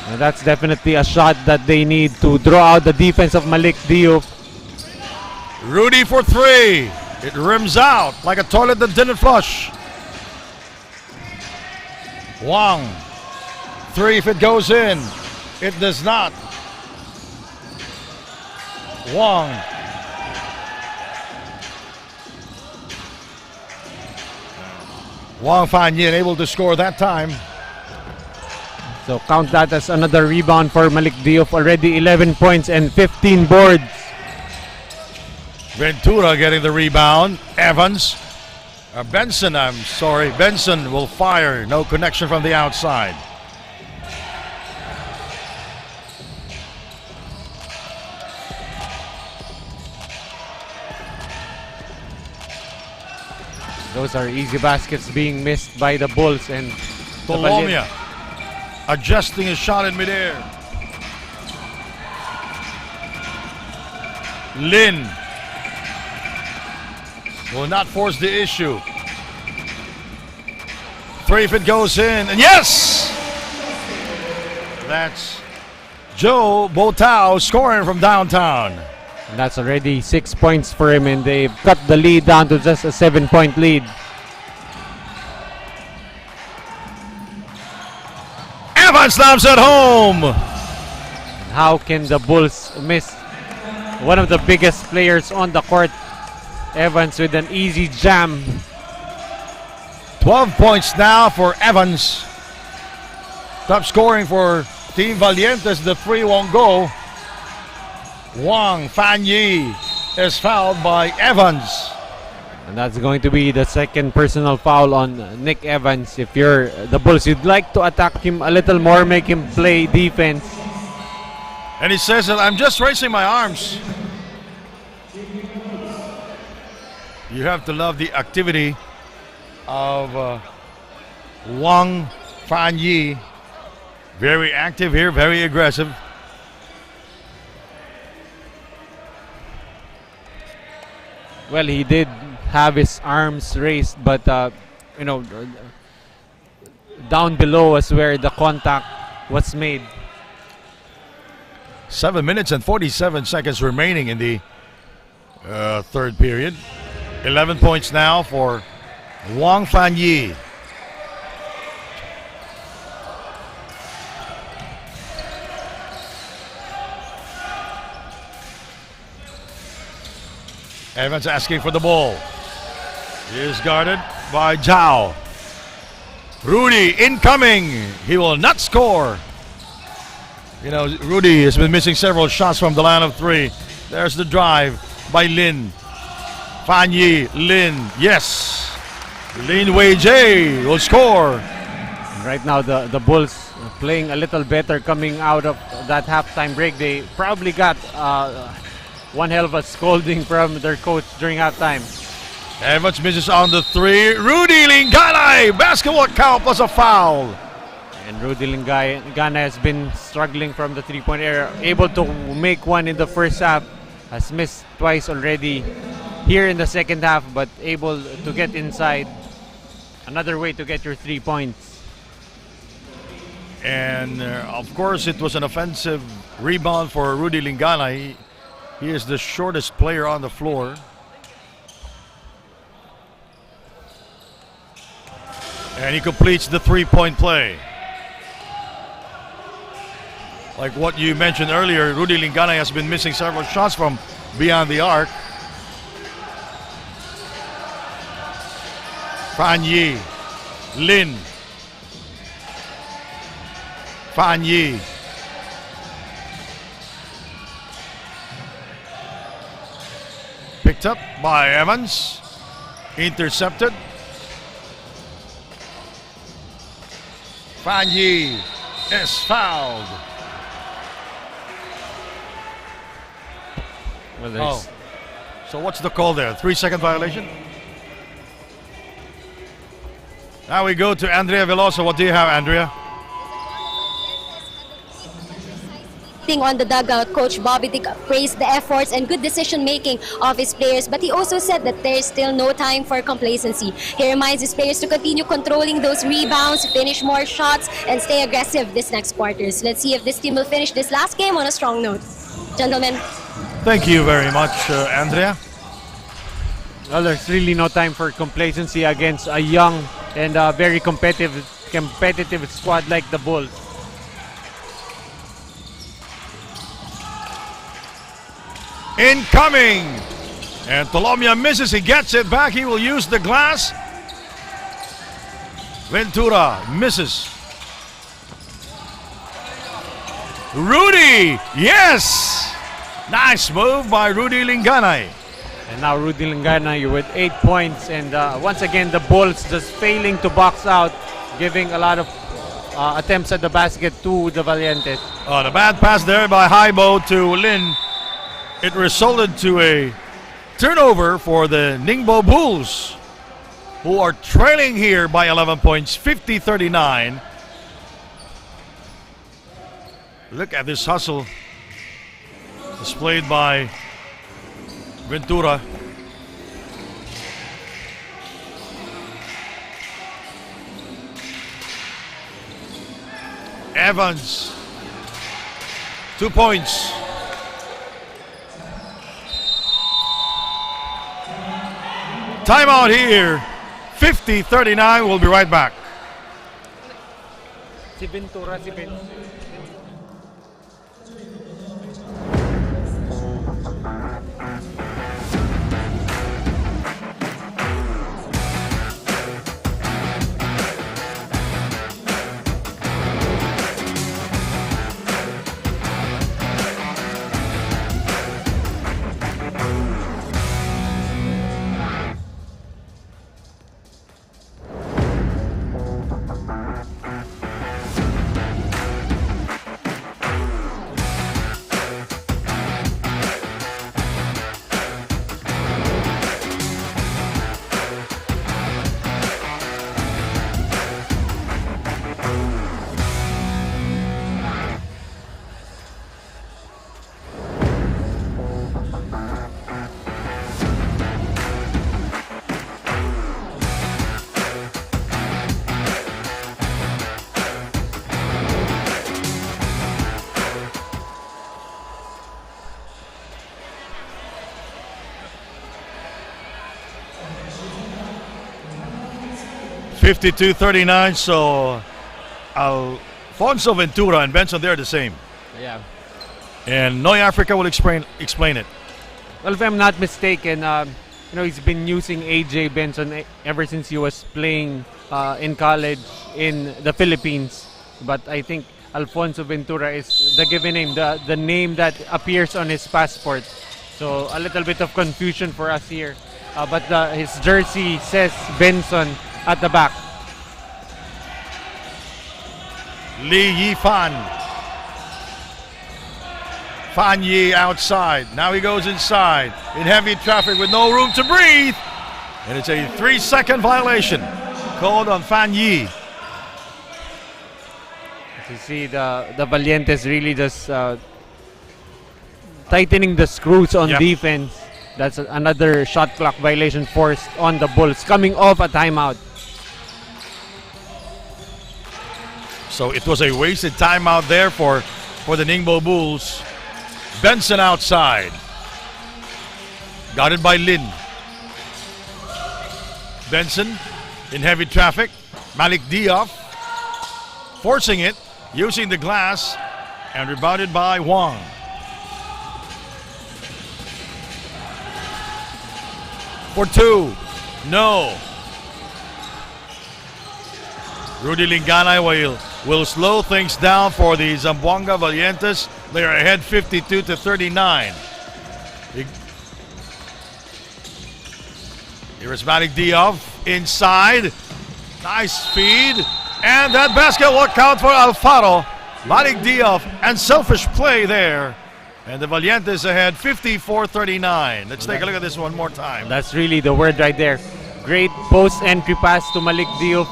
And that's definitely a shot that they need to draw out the defense of Malik Diouf. Rudy for 3. It rims out like a toilet that didn't flush. Wang. 3 if it goes in. It does not. Wang. Wang Fanyin able to score that time. So count that as another rebound for Malik Diouf. Already 11 points and 15 boards. Ventura getting the rebound. Evans. Benson will fire. No connection from the outside. Those are easy baskets being missed by the Bulls, and Tolomia adjusting his shot in midair. Lin will not force the issue. 3 if it goes in, and yes! That's Joe Botao scoring from downtown. And that's already 6 points for him, and they've cut the lead down to just a 7-point lead. Evans slams at home. How can the Bulls miss one of the biggest players on the court? Evans with an easy jam. 12 points now for Evans. Top scoring for Team Valientes. The 3 won't go. Wang Fanyi is fouled by Evans. And that's going to be the second personal foul on Nick Evans. If you're the Bulls, you'd like to attack him a little more, make him play defense. And he says that I'm just raising my arms. You have to love the activity of Wang Fan Yi, very active here, very aggressive. Well, he did have his arms raised, but you know, down below was where the contact was made. 7 minutes and 47 seconds remaining in the third period. 11 points now for Wang Fan Yi. Evans asking for the ball. He is guarded by Zhao. Rudy incoming. He will not score. You know, Rudy has been missing several shots from the line of three. There's the drive by Lin. Fan Yi, Lin, yes. Lin Wei Jie will score. Right now, the Bulls playing a little better coming out of that halftime break. They probably got one hell of a scolding from their coach during halftime. Evans misses on the three. Rudy Linganay, basketball count plus a foul. And Rudy Lingana has been struggling from the three-point area. Able to make one in the first half. Has missed twice already here in the second half, but able to get inside. Another way to get your 3 points. And of course, it was an offensive rebound for Rudy Linganay. He is the shortest player on the floor. And he completes the three-point play. Like what you mentioned earlier, Rudy Linganay has been missing several shots from beyond the arc. Fan Yi, Lin, Fan Yi. Picked up by Evans. Intercepted. Fan Yi is fouled. Well, So what's the call there? 3-second violation? Now we go to Andrea Veloso. What do you have, Andrea? On the dugout, Coach Bobby Dick praised the efforts and good decision-making of his players, but he also said that there is still no time for complacency. He reminds his players to continue controlling those rebounds, finish more shots, and stay aggressive this next quarters. Let's see if this team will finish this last game on a strong note. Gentlemen. Thank you very much, Andrea. well, there's really no time for complacency against a young and very competitive squad like the Bulls. Incoming! And Tolomia misses. He gets it back. He will use the glass. Ventura misses. Rudy! Yes! Nice move by Rudy Linganay. And now Rudy Lingana with 8 points, and once again the Bulls just failing to box out, giving a lot of attempts at the basket to the Valientes. Oh, the bad pass there by Haibo to Lin. It resulted to a turnover for the Ningbo Bulls, who are trailing here by 11 points, 50-39. Look at this hustle displayed by Ventura. Evans, 2 points. Timeout here. 50-39. We'll be right back. Si Ventura, 52-39. So Alfonso Ventura and Benson, they're the same. Yeah. And Noy Africa will explain it. Well, if I'm not mistaken, he's been using AJ Benson ever since he was playing in college in the Philippines. But I think Alfonso Ventura is the given name, the name that appears on his passport. So a little bit of confusion for us here. But his jersey says Benson at the back. Li Yifan. Fan Yi outside. Now he goes inside in heavy traffic with no room to breathe. And it's a 3-second violation called on Fan Yi. You see the Valientes really just tightening the screws on defense. That's another shot clock violation forced on the Bulls coming off a timeout. So it was a wasted timeout there for the Ningbo Bulls. Benson outside. Guarded by Lin. Benson in heavy traffic. Malik Diop forcing it, using the glass, and rebounded by Wang. For two. No. Rudy Lingana will slow things down for the Zamboanga Valientes. They are ahead 52-39. Here is Malik Diop inside. Nice feed. And that basket will count for Alfaro. Malik Diop and selfish play there. And the Valientes ahead 54-39. Let's take a look at this one more time. That's really the word right there. Great post entry pass to Malik Diop.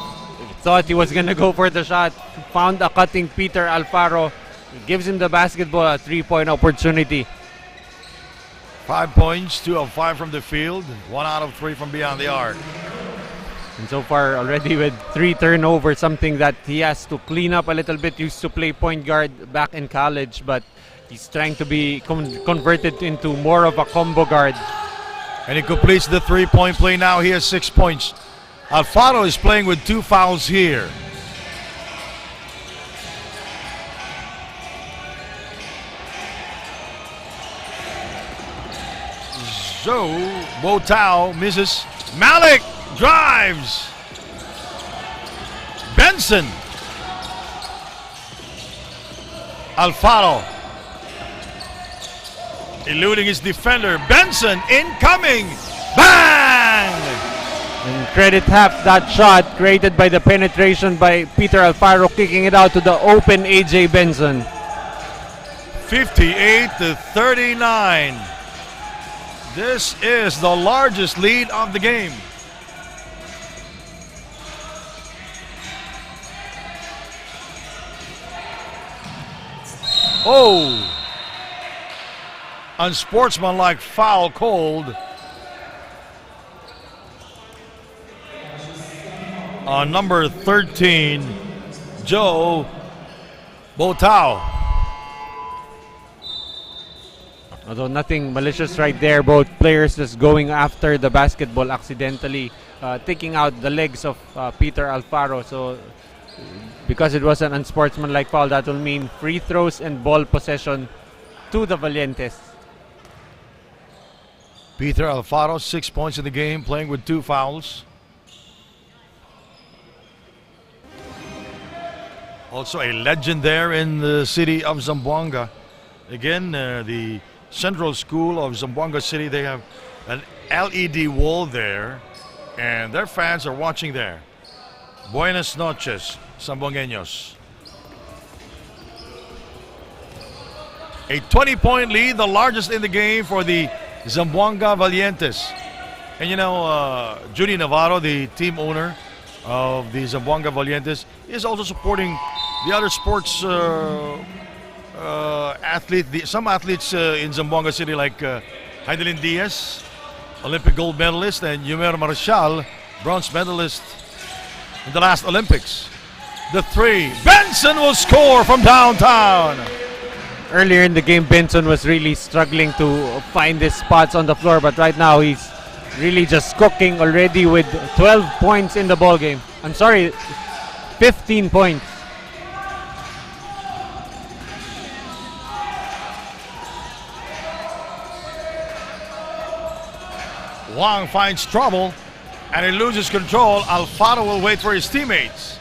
Thought he was gonna go for the shot. Found a cutting Peter Alfaro. Gives him the basketball, a 3-point opportunity. 5 points, 2 of 5 from the field, 1 out of 3 from beyond the arc. And so far already with 3 turnovers, something that he has to clean up a little bit. Used to play point guard back in college, but he's trying to be converted into more of a combo guard. And he completes the 3-point play now. He has 6 points. Alfaro is playing with 2 fouls here. So, Bo Tao misses. Malik drives. Benson. Alfaro eluding his defender. Benson incoming. Bang! And credit half that shot created by the penetration by Peter Alfaro, kicking it out to the open AJ Benson. 58-39. This is the largest lead of the game. Oh! Unsportsmanlike foul called on number 13, Joe Botao. Although nothing malicious right there, both players just going after the basketball accidentally, taking out the legs of Peter Alfaro. So because it was an unsportsmanlike foul, that will mean free throws and ball possession to the Valientes. Peter Alfaro, 6 points in the game, playing with 2 fouls. Also a legend there in the city of Zamboanga. Again, the Central School of Zamboanga City, they have an LED wall there, and their fans are watching there. Buenas noches, Zamboangueños. A 20-point lead, the largest in the game for the Zamboanga Valientes. And you know, Judy Navarro, the team owner of the Zamboanga Valientes, is also supporting the other sports some athletes in Zamboanga City, like Heidelin Diaz, Olympic gold medalist, and Yumer Marshall, bronze medalist in the last Olympics. The 3, Benson will score from downtown. Earlier in the game, Benson was really struggling to find his spots on the floor, but right now he's really just cooking already with 12 points in the ball game. I'm sorry, 15 points. Wang finds trouble and he loses control. Alfaro will wait for his teammates.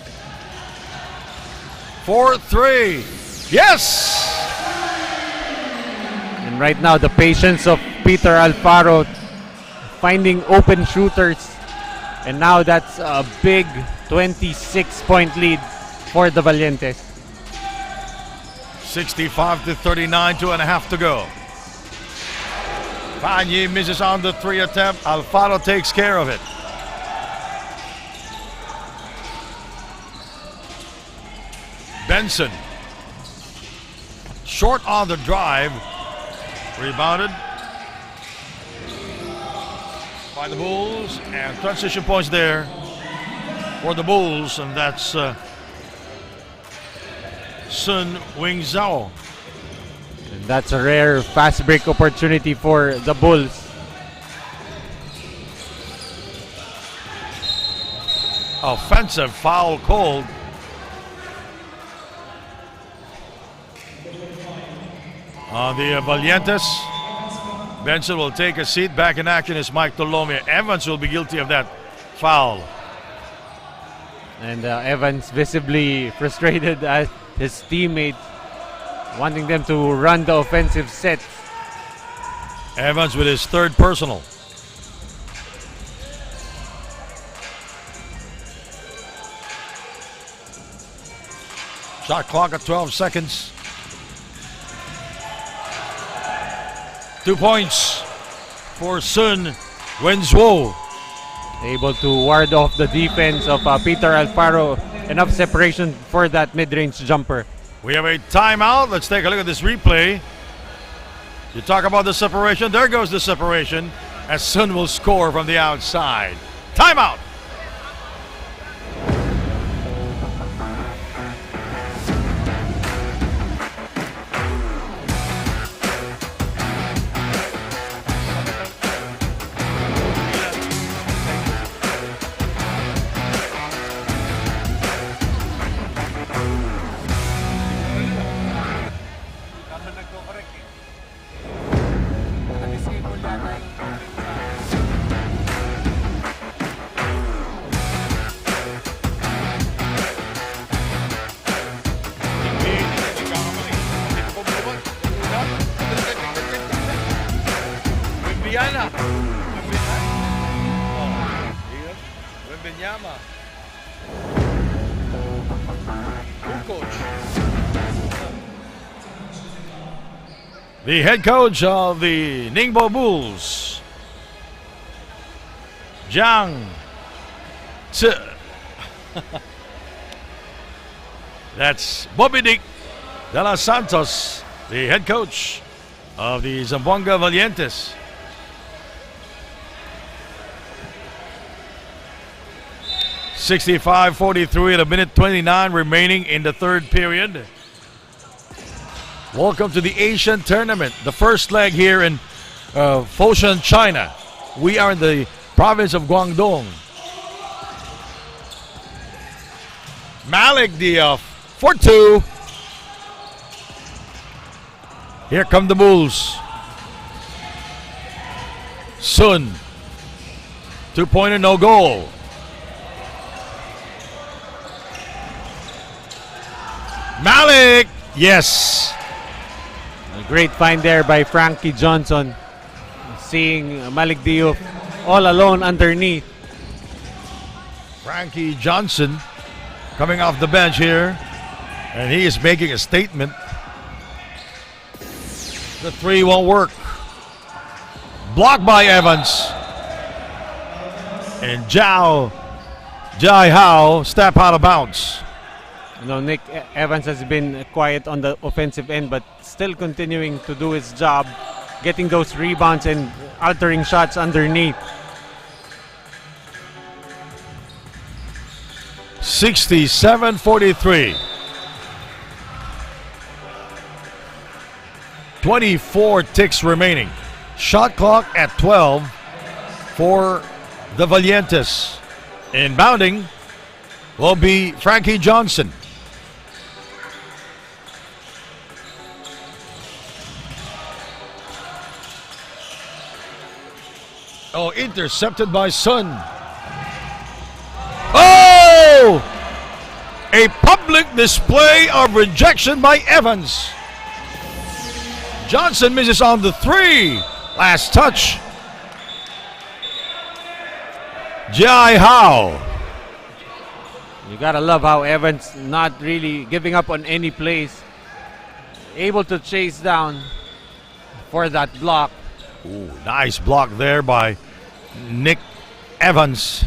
4-3. Yes! And right now, the patience of Peter Alfaro finding open shooters. And now that's a big 26-point lead for the Valientes. 65-39, 2.5 to go. Fanyi misses on the 3 attempt. Alfaro takes care of it. Benson. Short on the drive. Rebounded by the Bulls. And transition points there for the Bulls. And that's Sun Wingzhao. And that's a rare fast break opportunity for the Bulls. Offensive foul called. On the Valientes. Benson will take a seat. Back in action is Mike Tolomia. Evans will be guilty of that foul. And Evans visibly frustrated at his teammates, wanting them to run the offensive set. Evans with his third personal. Shot clock at 12 seconds. 2 points for Sun Wenzhuo. Able to ward off the defense of Peter Alfaro. Enough separation for that mid-range jumper. We have a timeout. Let's take a look at this replay. You talk about the separation. There goes the separation as Sun will score from the outside. Timeout. The head coach of the Ningbo Bulls, Jiang Tse. That's Bobby Dick de los Santos, the head coach of the Zamboanga Valientes. (65-43) at a minute 29 remaining in the third period. Welcome to the Asian Tournament, the first leg here in Foshan, China. We are in the province of Guangdong. Malik Diop for 2. Here come the Bulls. Sun. 2-pointer, no goal. Malik, yes. A great find there by Frankie Johnson. Seeing Malik Diop all alone underneath. Frankie Johnson coming off the bench here. And he is making a statement. The 3 won't work. Blocked by Evans. And Jai Hao step out of bounds. You know, Nick Evans has been quiet on the offensive end, but still continuing to do his job, getting those rebounds and altering shots underneath. 67-43. 24 ticks remaining. Shot clock at 12 for the Valientes. Inbounding will be Frankie Johnson. Oh, intercepted by Sun. Oh! A public display of rejection by Evans. Johnson misses on the three. Last touch. Jai Hao. You gotta love how Evans not really giving up on any plays. Able to chase down for that block. Ooh, nice block there by Nick Evans.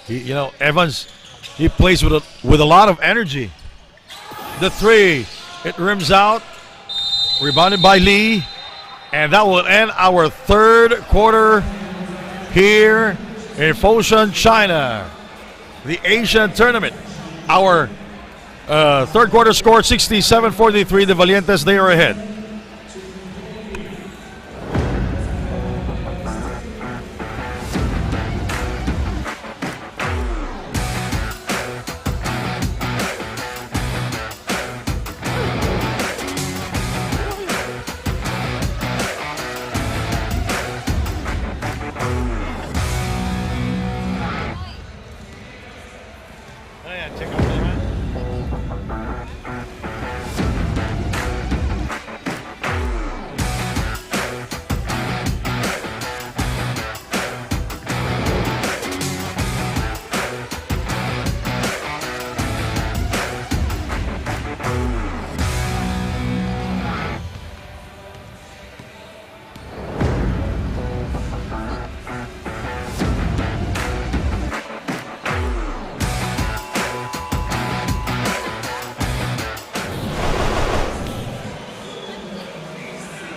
Evans, he plays with a lot of energy. The three, it rims out, rebounded by Lee, and that will end our third quarter here in Foshan, China, the Asian tournament. Our third quarter score 67-43. The Valientes, they are ahead.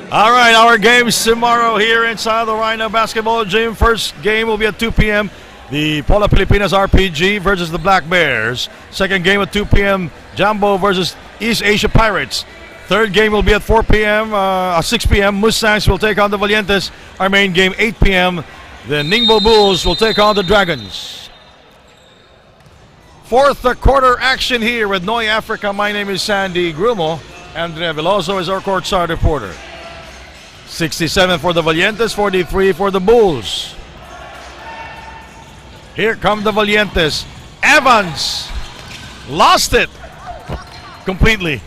All right, our games tomorrow here inside the Rhino Basketball Gym. First game will be at 2 p.m. The Pola Pilipinas RPG versus the Black Bears. Second game at 2 p.m. Jambo versus East Asia Pirates. Third game will be at 4 p.m. 6 p.m. Mustangs will take on the Valientes. Our main game 8 p.m. The Ningbo Bulls will take on the Dragons. Fourth quarter action here with Noy Africa. My name is Sandy Grumo. Andrea Veloso is our courtside reporter. 67 for the Valientes, 43 for the Bulls. Here come the Valientes. Evans lost it completely.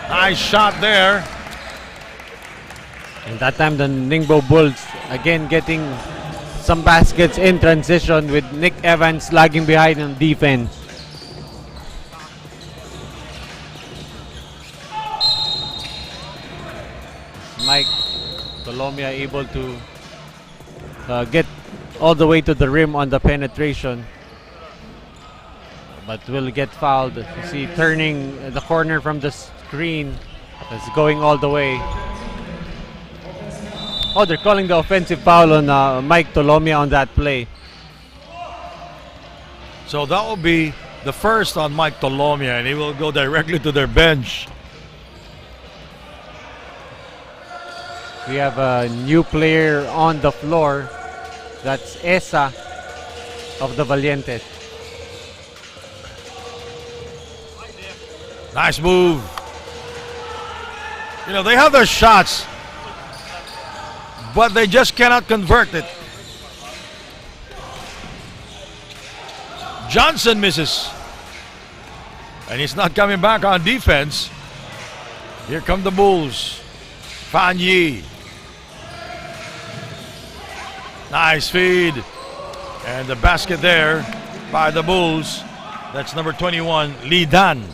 Nice shot there. And that time the Ningbo Bulls again getting some baskets in transition with Nick Evans lagging behind on defense. Mike Colomia able to get all the way to the rim on the penetration, but will get fouled. You see turning the corner from the screen, that's going all the way. Oh, they're calling the offensive foul on Mike Colomia on that play. So that will be the first on Mike Colomia, and he will go directly to their bench. We have a new player on the floor. That's Esa of the Valientes. Nice move. They have their shots, but they just cannot convert it. Johnson misses, and he's not coming back on defense. Here come the Bulls. Fan Yi. Nice feed. And the basket there by the Bulls. That's number 21, Lee Dan.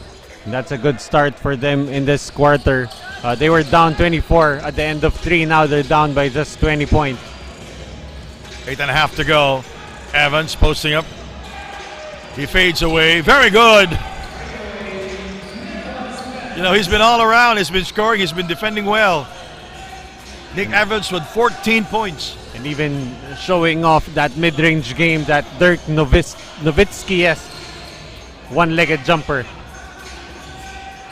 That's a good start for them in this quarter. They were down 24 at the end of 3. Now they're down by just 20 points. 8.5 to go. Evans posting up. He fades away. Very good. He's been all around. He's been scoring. He's been defending well. Nick Evans with 14 points. And even showing off that mid-range game, that Dirk Nowitzki-esque one-legged jumper.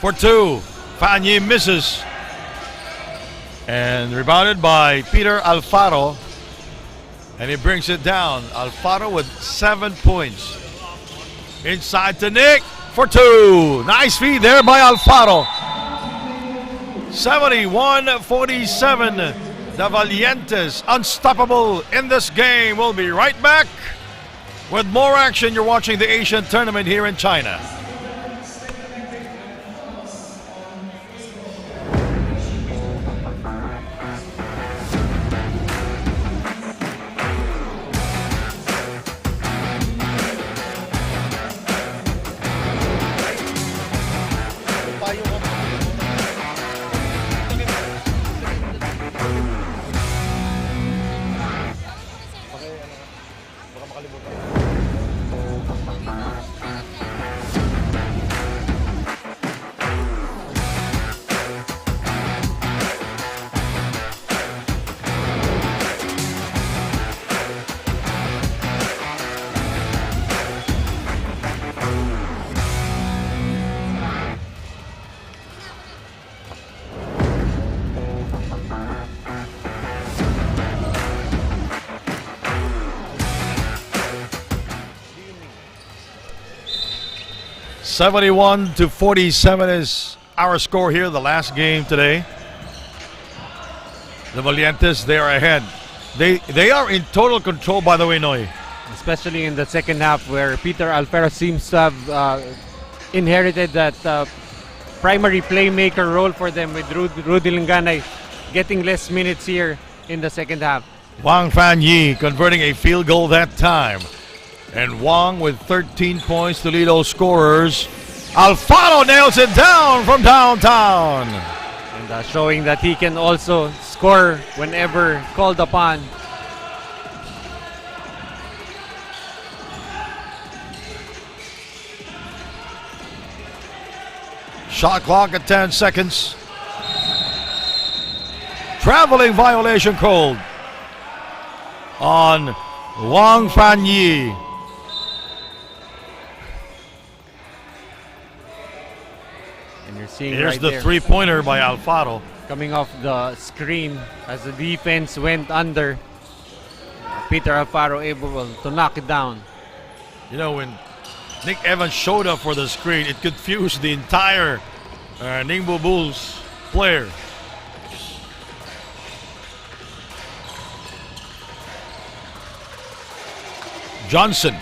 for two. Fan Yi misses. And rebounded by Peter Alfaro. And he brings it down. Alfaro with 7 points. Inside to Nick for two. Nice feed there by Alfaro. 71-47. The Valientes unstoppable in this game. We'll be right back with more action. You're watching the Asian tournament here in China. (71-47) is our score here, the last game today. The Valientes, they are ahead. They are in total control, by the way, Noy. Especially in the second half, where Peter Alfaro seems to have inherited that primary playmaker role for them, with Rudy Linganay getting less minutes here in the second half. Wang Fan Yi converting a field goal that time. And Wang with 13 points to lead all scorers. Alfaro nails it down from downtown. And showing that he can also score whenever called upon. Shot clock at 10 seconds. Traveling violation called on Wang Fan Yi. And you're seeing Here's right the there, three-pointer by Alfaro. coming off the screen as the defense went under. Peter Alfaro able to knock it down. You know, when Nick Evans showed up for the screen, it confused the entire Ningbo Bulls player. Johnson.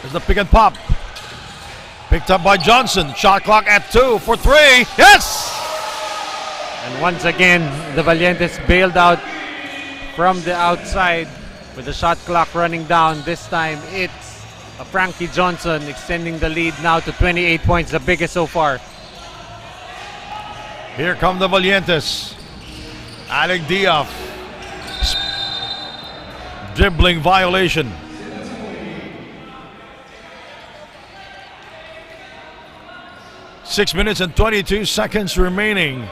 There's the pick and pop. Picked up by Johnson. Shot clock at 2 for 3. Yes! And once again, the Valientes bailed out from the outside with the shot clock running down. This time it's Frankie Johnson extending the lead now to 28 points, the biggest so far. Here come the Valientes. Alec Diaz. Dribbling violation. Six minutes and 22 seconds remaining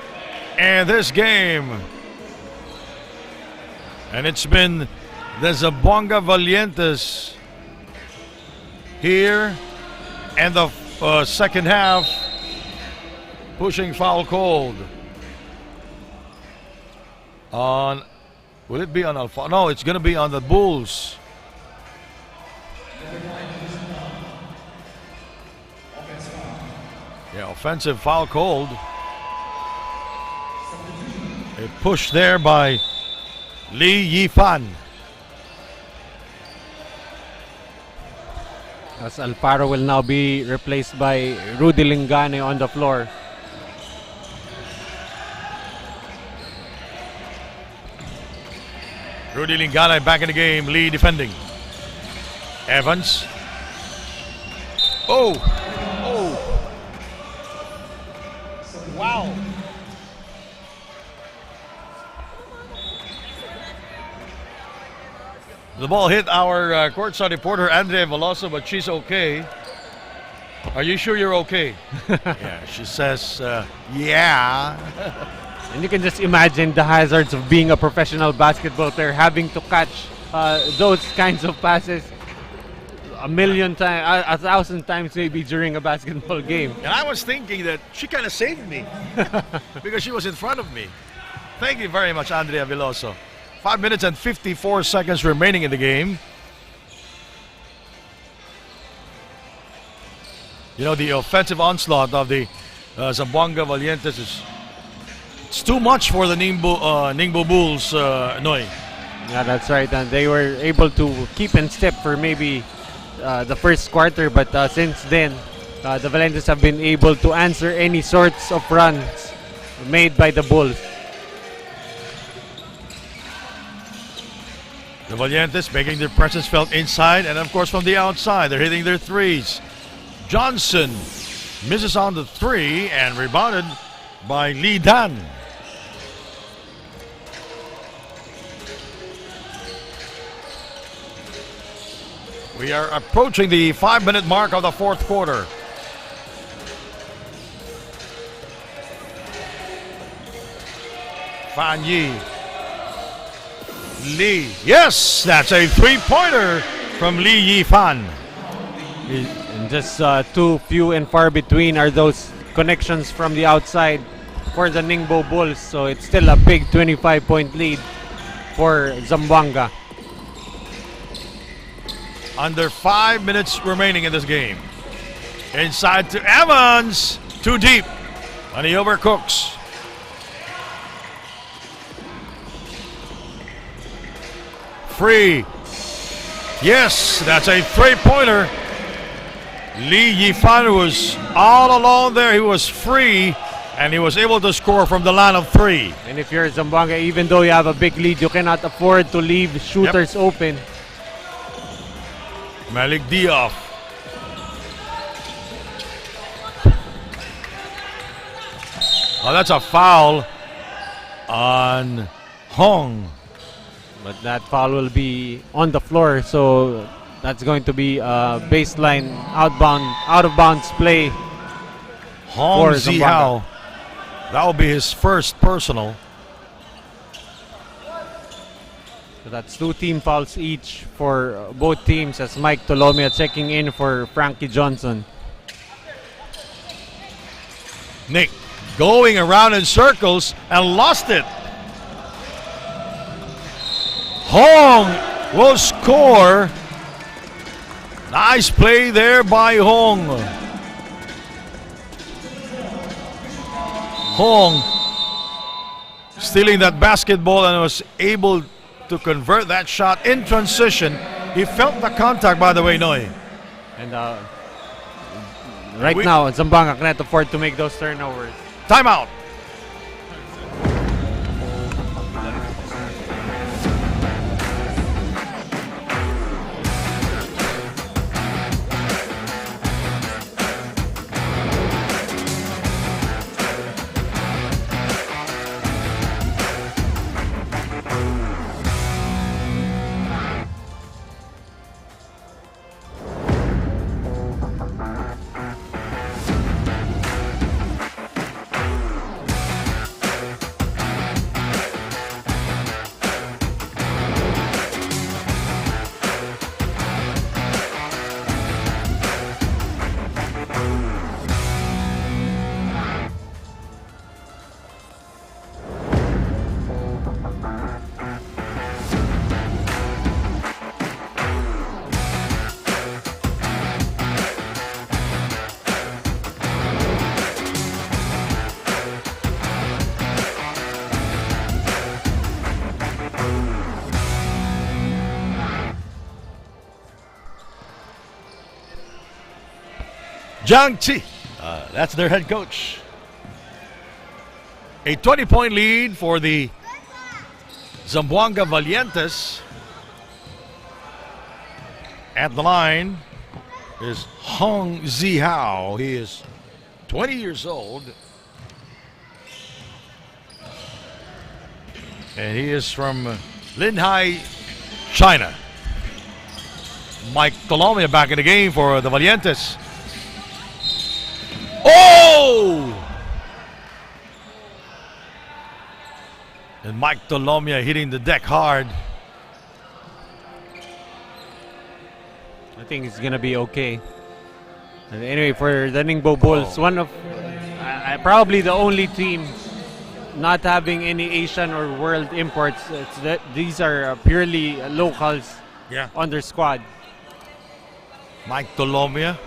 in this game. And it's been the Zamboanga Valientes here and the second half pushing foul cold on, will it be on Alpha? No, it's going to be on the Bulls. Yeah, offensive foul called. A push there by Lee Yifan. As Alfaro will now be replaced by Rudy Lingane on the floor. Rudy Lingane back in the game. Lee defending. Evans. Oh! Wow! The ball hit our courtside reporter Andrea Veloso, but she's okay. Are you sure you're okay? Yeah, she says, yeah. And you can just imagine the hazards of being a professional basketball player, having to catch those kinds of passes a million times, 1,000 times maybe during a basketball game. And I was thinking that she kind of saved me because she was in front of me. Thank you very much, Andrea Veloso. 5 minutes and 54 seconds remaining in the game. You know, the offensive onslaught of the Zamboanga Valientes it's too much for the Ningbo Bulls, Noy. Yeah, that's right. And they were able to keep in step for maybe the first quarter, but since then, the Valientes have been able to answer any sorts of runs made by the Bulls. The Valientes making their presence felt inside and, of course, from the outside. They're hitting their threes. Johnson misses on the three and rebounded by Lee Dan. We are approaching the 5-minute mark of the fourth quarter. Fan Yi. Lee. Yes, that's a three-pointer from Lee Yi Fan. And just too few and far between are those connections from the outside for the Ningbo Bulls. So it's still a big 25-point lead for Zamboanga. Under 5 minutes remaining in this game. Inside to Evans. Too deep. And he overcooks. Free. Yes, that's a three-pointer. Lee Yifan was all alone there. He was free, and he was able to score from the line of three. And if you're Zamboanga, even though you have a big lead, you cannot afford to leave shooters open. Malik Diop. Oh, that's a foul on Hong. But that foul will be on the floor, so that's going to be a baseline out of bounds play. Hong Zihao. That will be his first personal. So that's 2 team fouls each for both teams as Mike Tolomia checking in for Frankie Johnson. Nick going around in circles and lost it. Hong will score. Nice play there by Hong. Hong stealing that basketball and was able to convert that shot in transition. He felt the contact, by the way, Noy. And right now, Zamboanga cannot afford to make those turnovers. Timeout. Zhang Chi, that's their head coach. A 20-point lead for the Zamboanga Valientes. At the line is Hong Zihao. He is 20 years old. And he is from Linhai, China. Mike Tolomia back in the game for the Valientes. Oh! And Mike Tolomia hitting the deck hard. I think it's gonna be okay. And anyway, for the Ningbo Bulls, one of probably the only team not having any Asian or world imports. It's that these are purely locals Yeah. on their squad. Mike Tolomia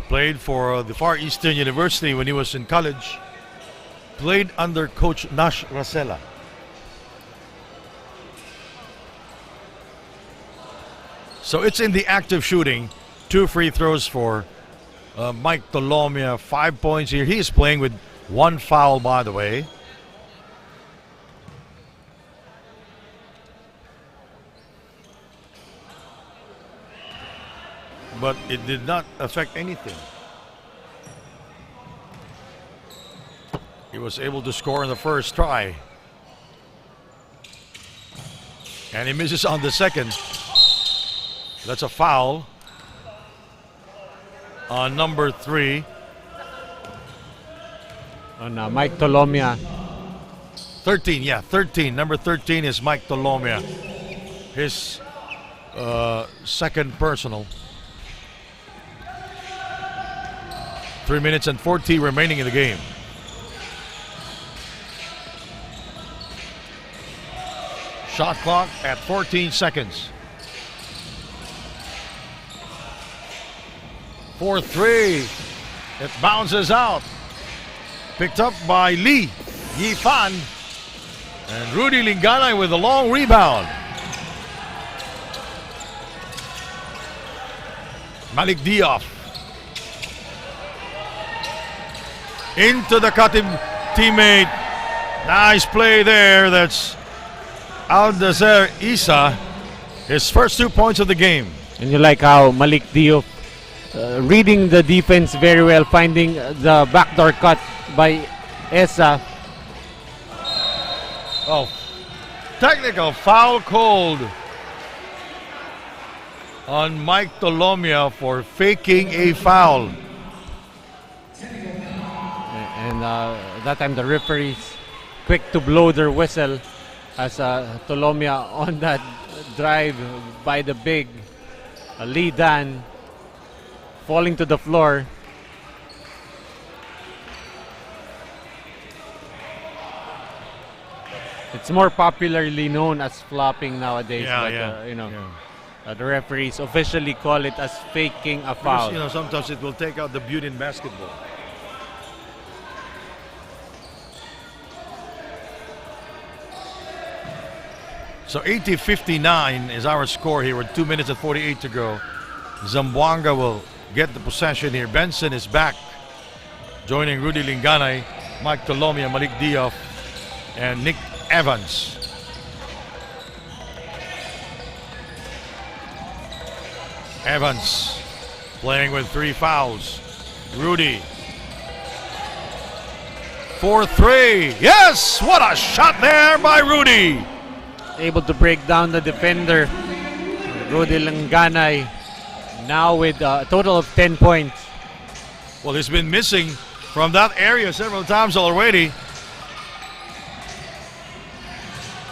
played for the Far Eastern University when he was in college. Played under Coach Nash Racela. So it's in the active shooting. 2 free throws for Mike Tolomia. 5 points here. He is playing with 1 foul, by the way. But it did not affect anything. He was able to score in the first try. And he misses on the second. That's a foul on number 3. On Mike Tolomia. 13, yeah, 13. Number 13 is Mike Tolomia. His second personal. 3 minutes and 40 remaining in the game. Shot clock at 14 seconds. 4-3. It bounces out. Picked up by Lee Yifan. And Rudy Lingganay with a long rebound. Malik Diop. Into the cut teammate. Nice play there. That's Aldazer Isa. His first 2 points of the game. And you like how Malik Diop reading the defense very well, finding the backdoor cut by Esa. Oh, technical foul called on Mike Tolomia for faking a foul. And that time the referees quick to blow their whistle as Tolomia on that drive by the big Lee Dan falling to the floor. It's more popularly known as flopping nowadays, but the referees officially call it as faking a foul. Because, sometimes it will take out the beauty in basketball. So 80-59 is our score here with 2 minutes and 48 to go. Zamboanga will get the possession here. Benson is back, joining Rudy Lingganay, Mike Tolomia, Malik Diop, and Nick Evans. Evans playing with 3 fouls. Rudy. 4-3. Yes! What a shot there by Rudy! Able to break down the defender. Rudy Lingganay now with a total of 10 points. Well, he's been missing from that area several times already.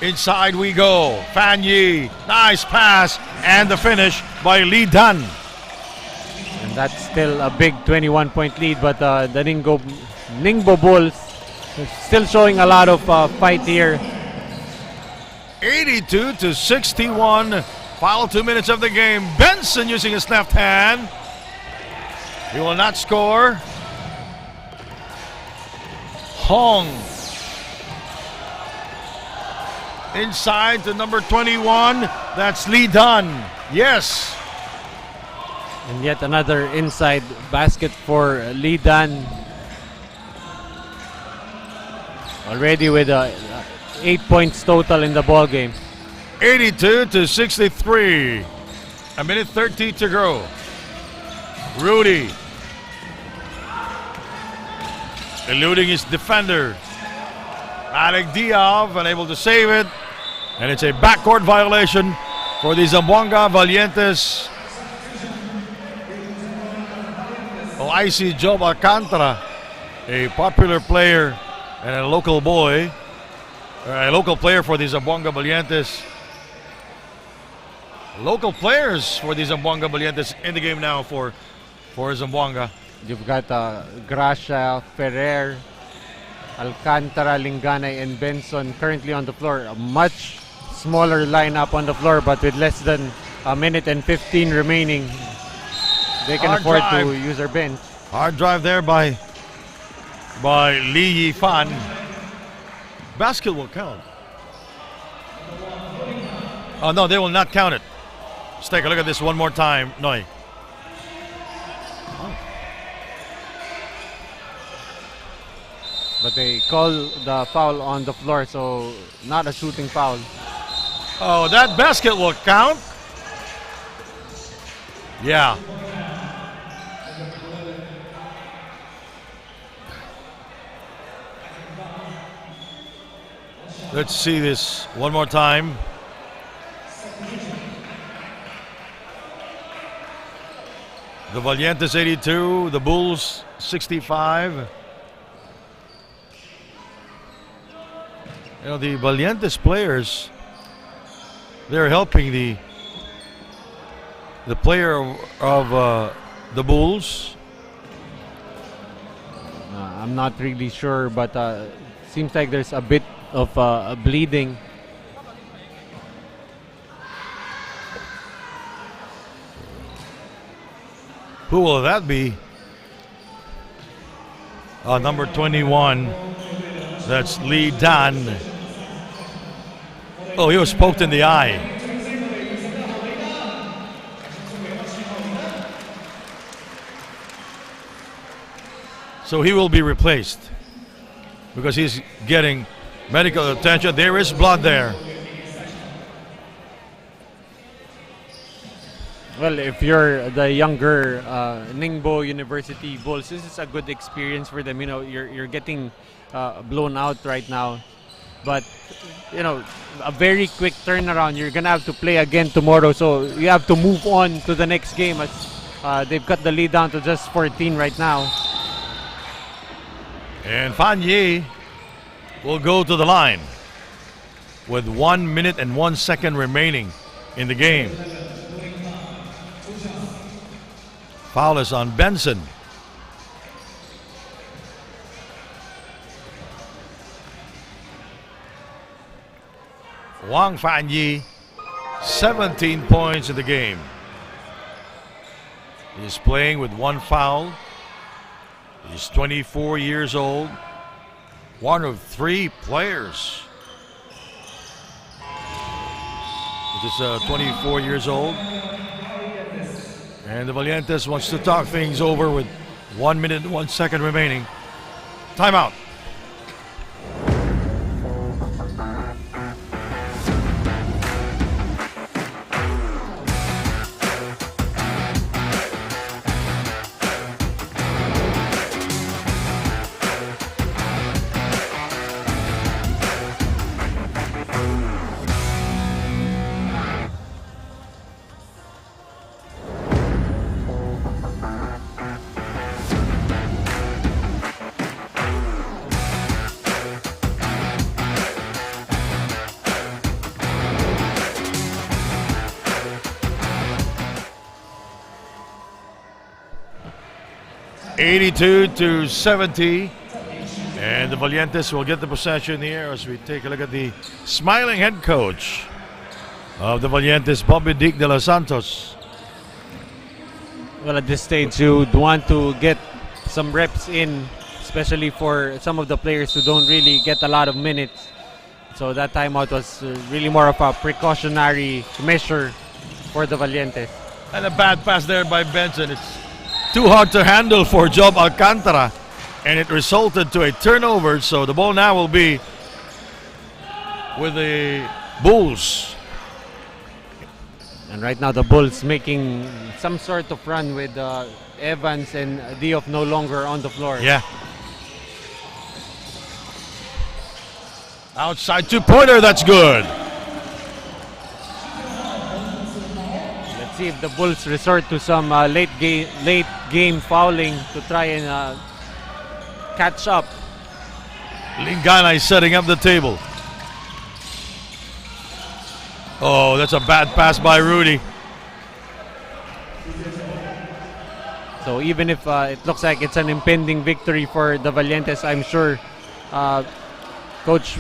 Inside we go. Fan Yi. Nice pass. And the finish by Lee Dan. And that's still a big 21-point lead, but the Ningbo Bulls still showing a lot of fight here. 82-61. Final 2 minutes of the game. Benson using his left hand. He will not score. Hong. Inside to number 21. That's Lee Dan. Yes. And yet another inside basket for Lee Dan. Already with 8 points total in the ball game. 82-63. A minute 30 to go. Rudy eluding his defender. Malik Diop unable to save it. And it's a backcourt violation for the Zamboanga Valientes. Oh, I see Job Alcantara, a popular player and a local boy, a local player for the Zamboanga Valientes. local players for the Zamboanga Valientes in the game now for Zamboanga. You've got Gracia, Ferrer, Alcantara, Linganay, and Benson currently on the floor. A much smaller lineup on the floor, but with less than a minute and 15 remaining, they can Hard afford drive. to use their bench. Hard drive there by Li Yifan. Basket will count. Oh no, they will not count it. Let's take a look at this one more time, Noy. But they call the foul on the floor, so not a shooting foul. Oh, that basket will count. Yeah. Let's see this one more time. The Valientes 82, the Bulls 65. You know, the Valientes players, they're helping the player of the Bulls. I'm not really sure, but seems like there's a bit of bleeding. Who will that be? Number 21. That's Lee Dan. Oh, he was poked in the eye. So he will be replaced because he's getting medical attention. There is blood there. Well, if you're the younger Ningbo University Bulls, this is a good experience for them. You know, you're getting blown out right now, but you know, a very quick turnaround. You're gonna have to play again tomorrow, so you have to move on to the next game. As they've cut the lead down to just 14 right now. And Fan Yi will go to the line with 1 minute and 1 second remaining in the game. Foul is on Benson. Wang Fan Yi, 17 points in the game. He's playing with one foul. He's 24 years old. One of three players. He's 24 years old. And the Valientes wants to talk things over with 1 minute and 1 second remaining. Timeout. (82-70), and the Valientes will get the possession here as we take a look at the smiling head coach of the Valientes, Bobby Dick de los Santos. Well, at this stage, you'd want to get some reps in, especially for some of the players who don't really get a lot of minutes. So that timeout was really more of a precautionary measure for the Valientes. And a bad pass there by Benson. It's too hard to handle for Job Alcantara, and it resulted to a turnover. So the ball now will be with the Bulls. And right now the Bulls making some sort of run with Evans and Diop no longer on the floor. Yeah. Outside two-pointer, that's good. Let's see if the Bulls resort to some late game fouling to try and catch up. Lingana is setting up the table. Oh, that's a bad pass by Rudy. So even if it looks like it's an impending victory for the Valientes, I'm sure Coach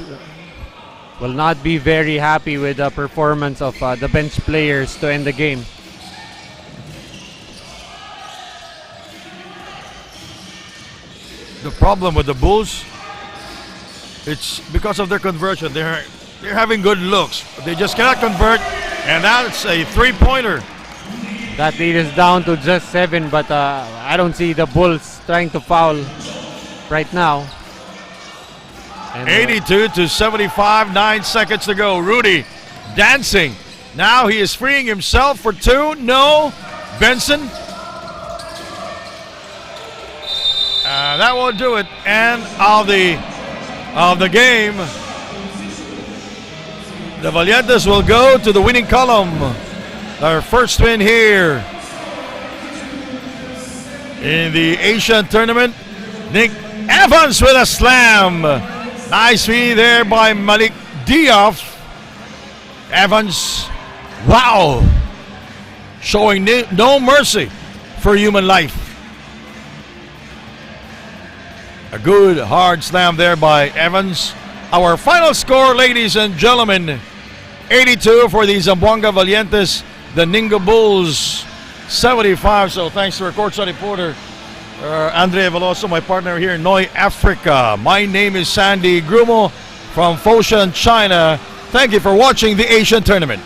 will not be very happy with the performance of the bench players to end the game. The problem with the Bulls, it's because of their conversion. They're having good looks. They just cannot convert, and that's a three-pointer. That lead is down to just 7, but I don't see the Bulls trying to foul right now. And, 82 to 75, 9 seconds to go. Rudy dancing. Now he is freeing himself for 2. No. Benson. That will do it. And of the game, the Valientes will go to the winning column. Their first win here in the Asian tournament. Nick Evans with a slam. Nice feed there by Malik Diaf. Evans, wow, showing no mercy for human life. A good hard slam there by Evans. Our final score, ladies and gentlemen, 82 for the Zamboanga Valientes, the Ningbo Bulls 75. So thanks to our courtside reporter, Andrea Veloso, my partner here in Noi, Africa. My name is Sandy Grumo from Foshan, China. Thank you for watching the Asian Tournament.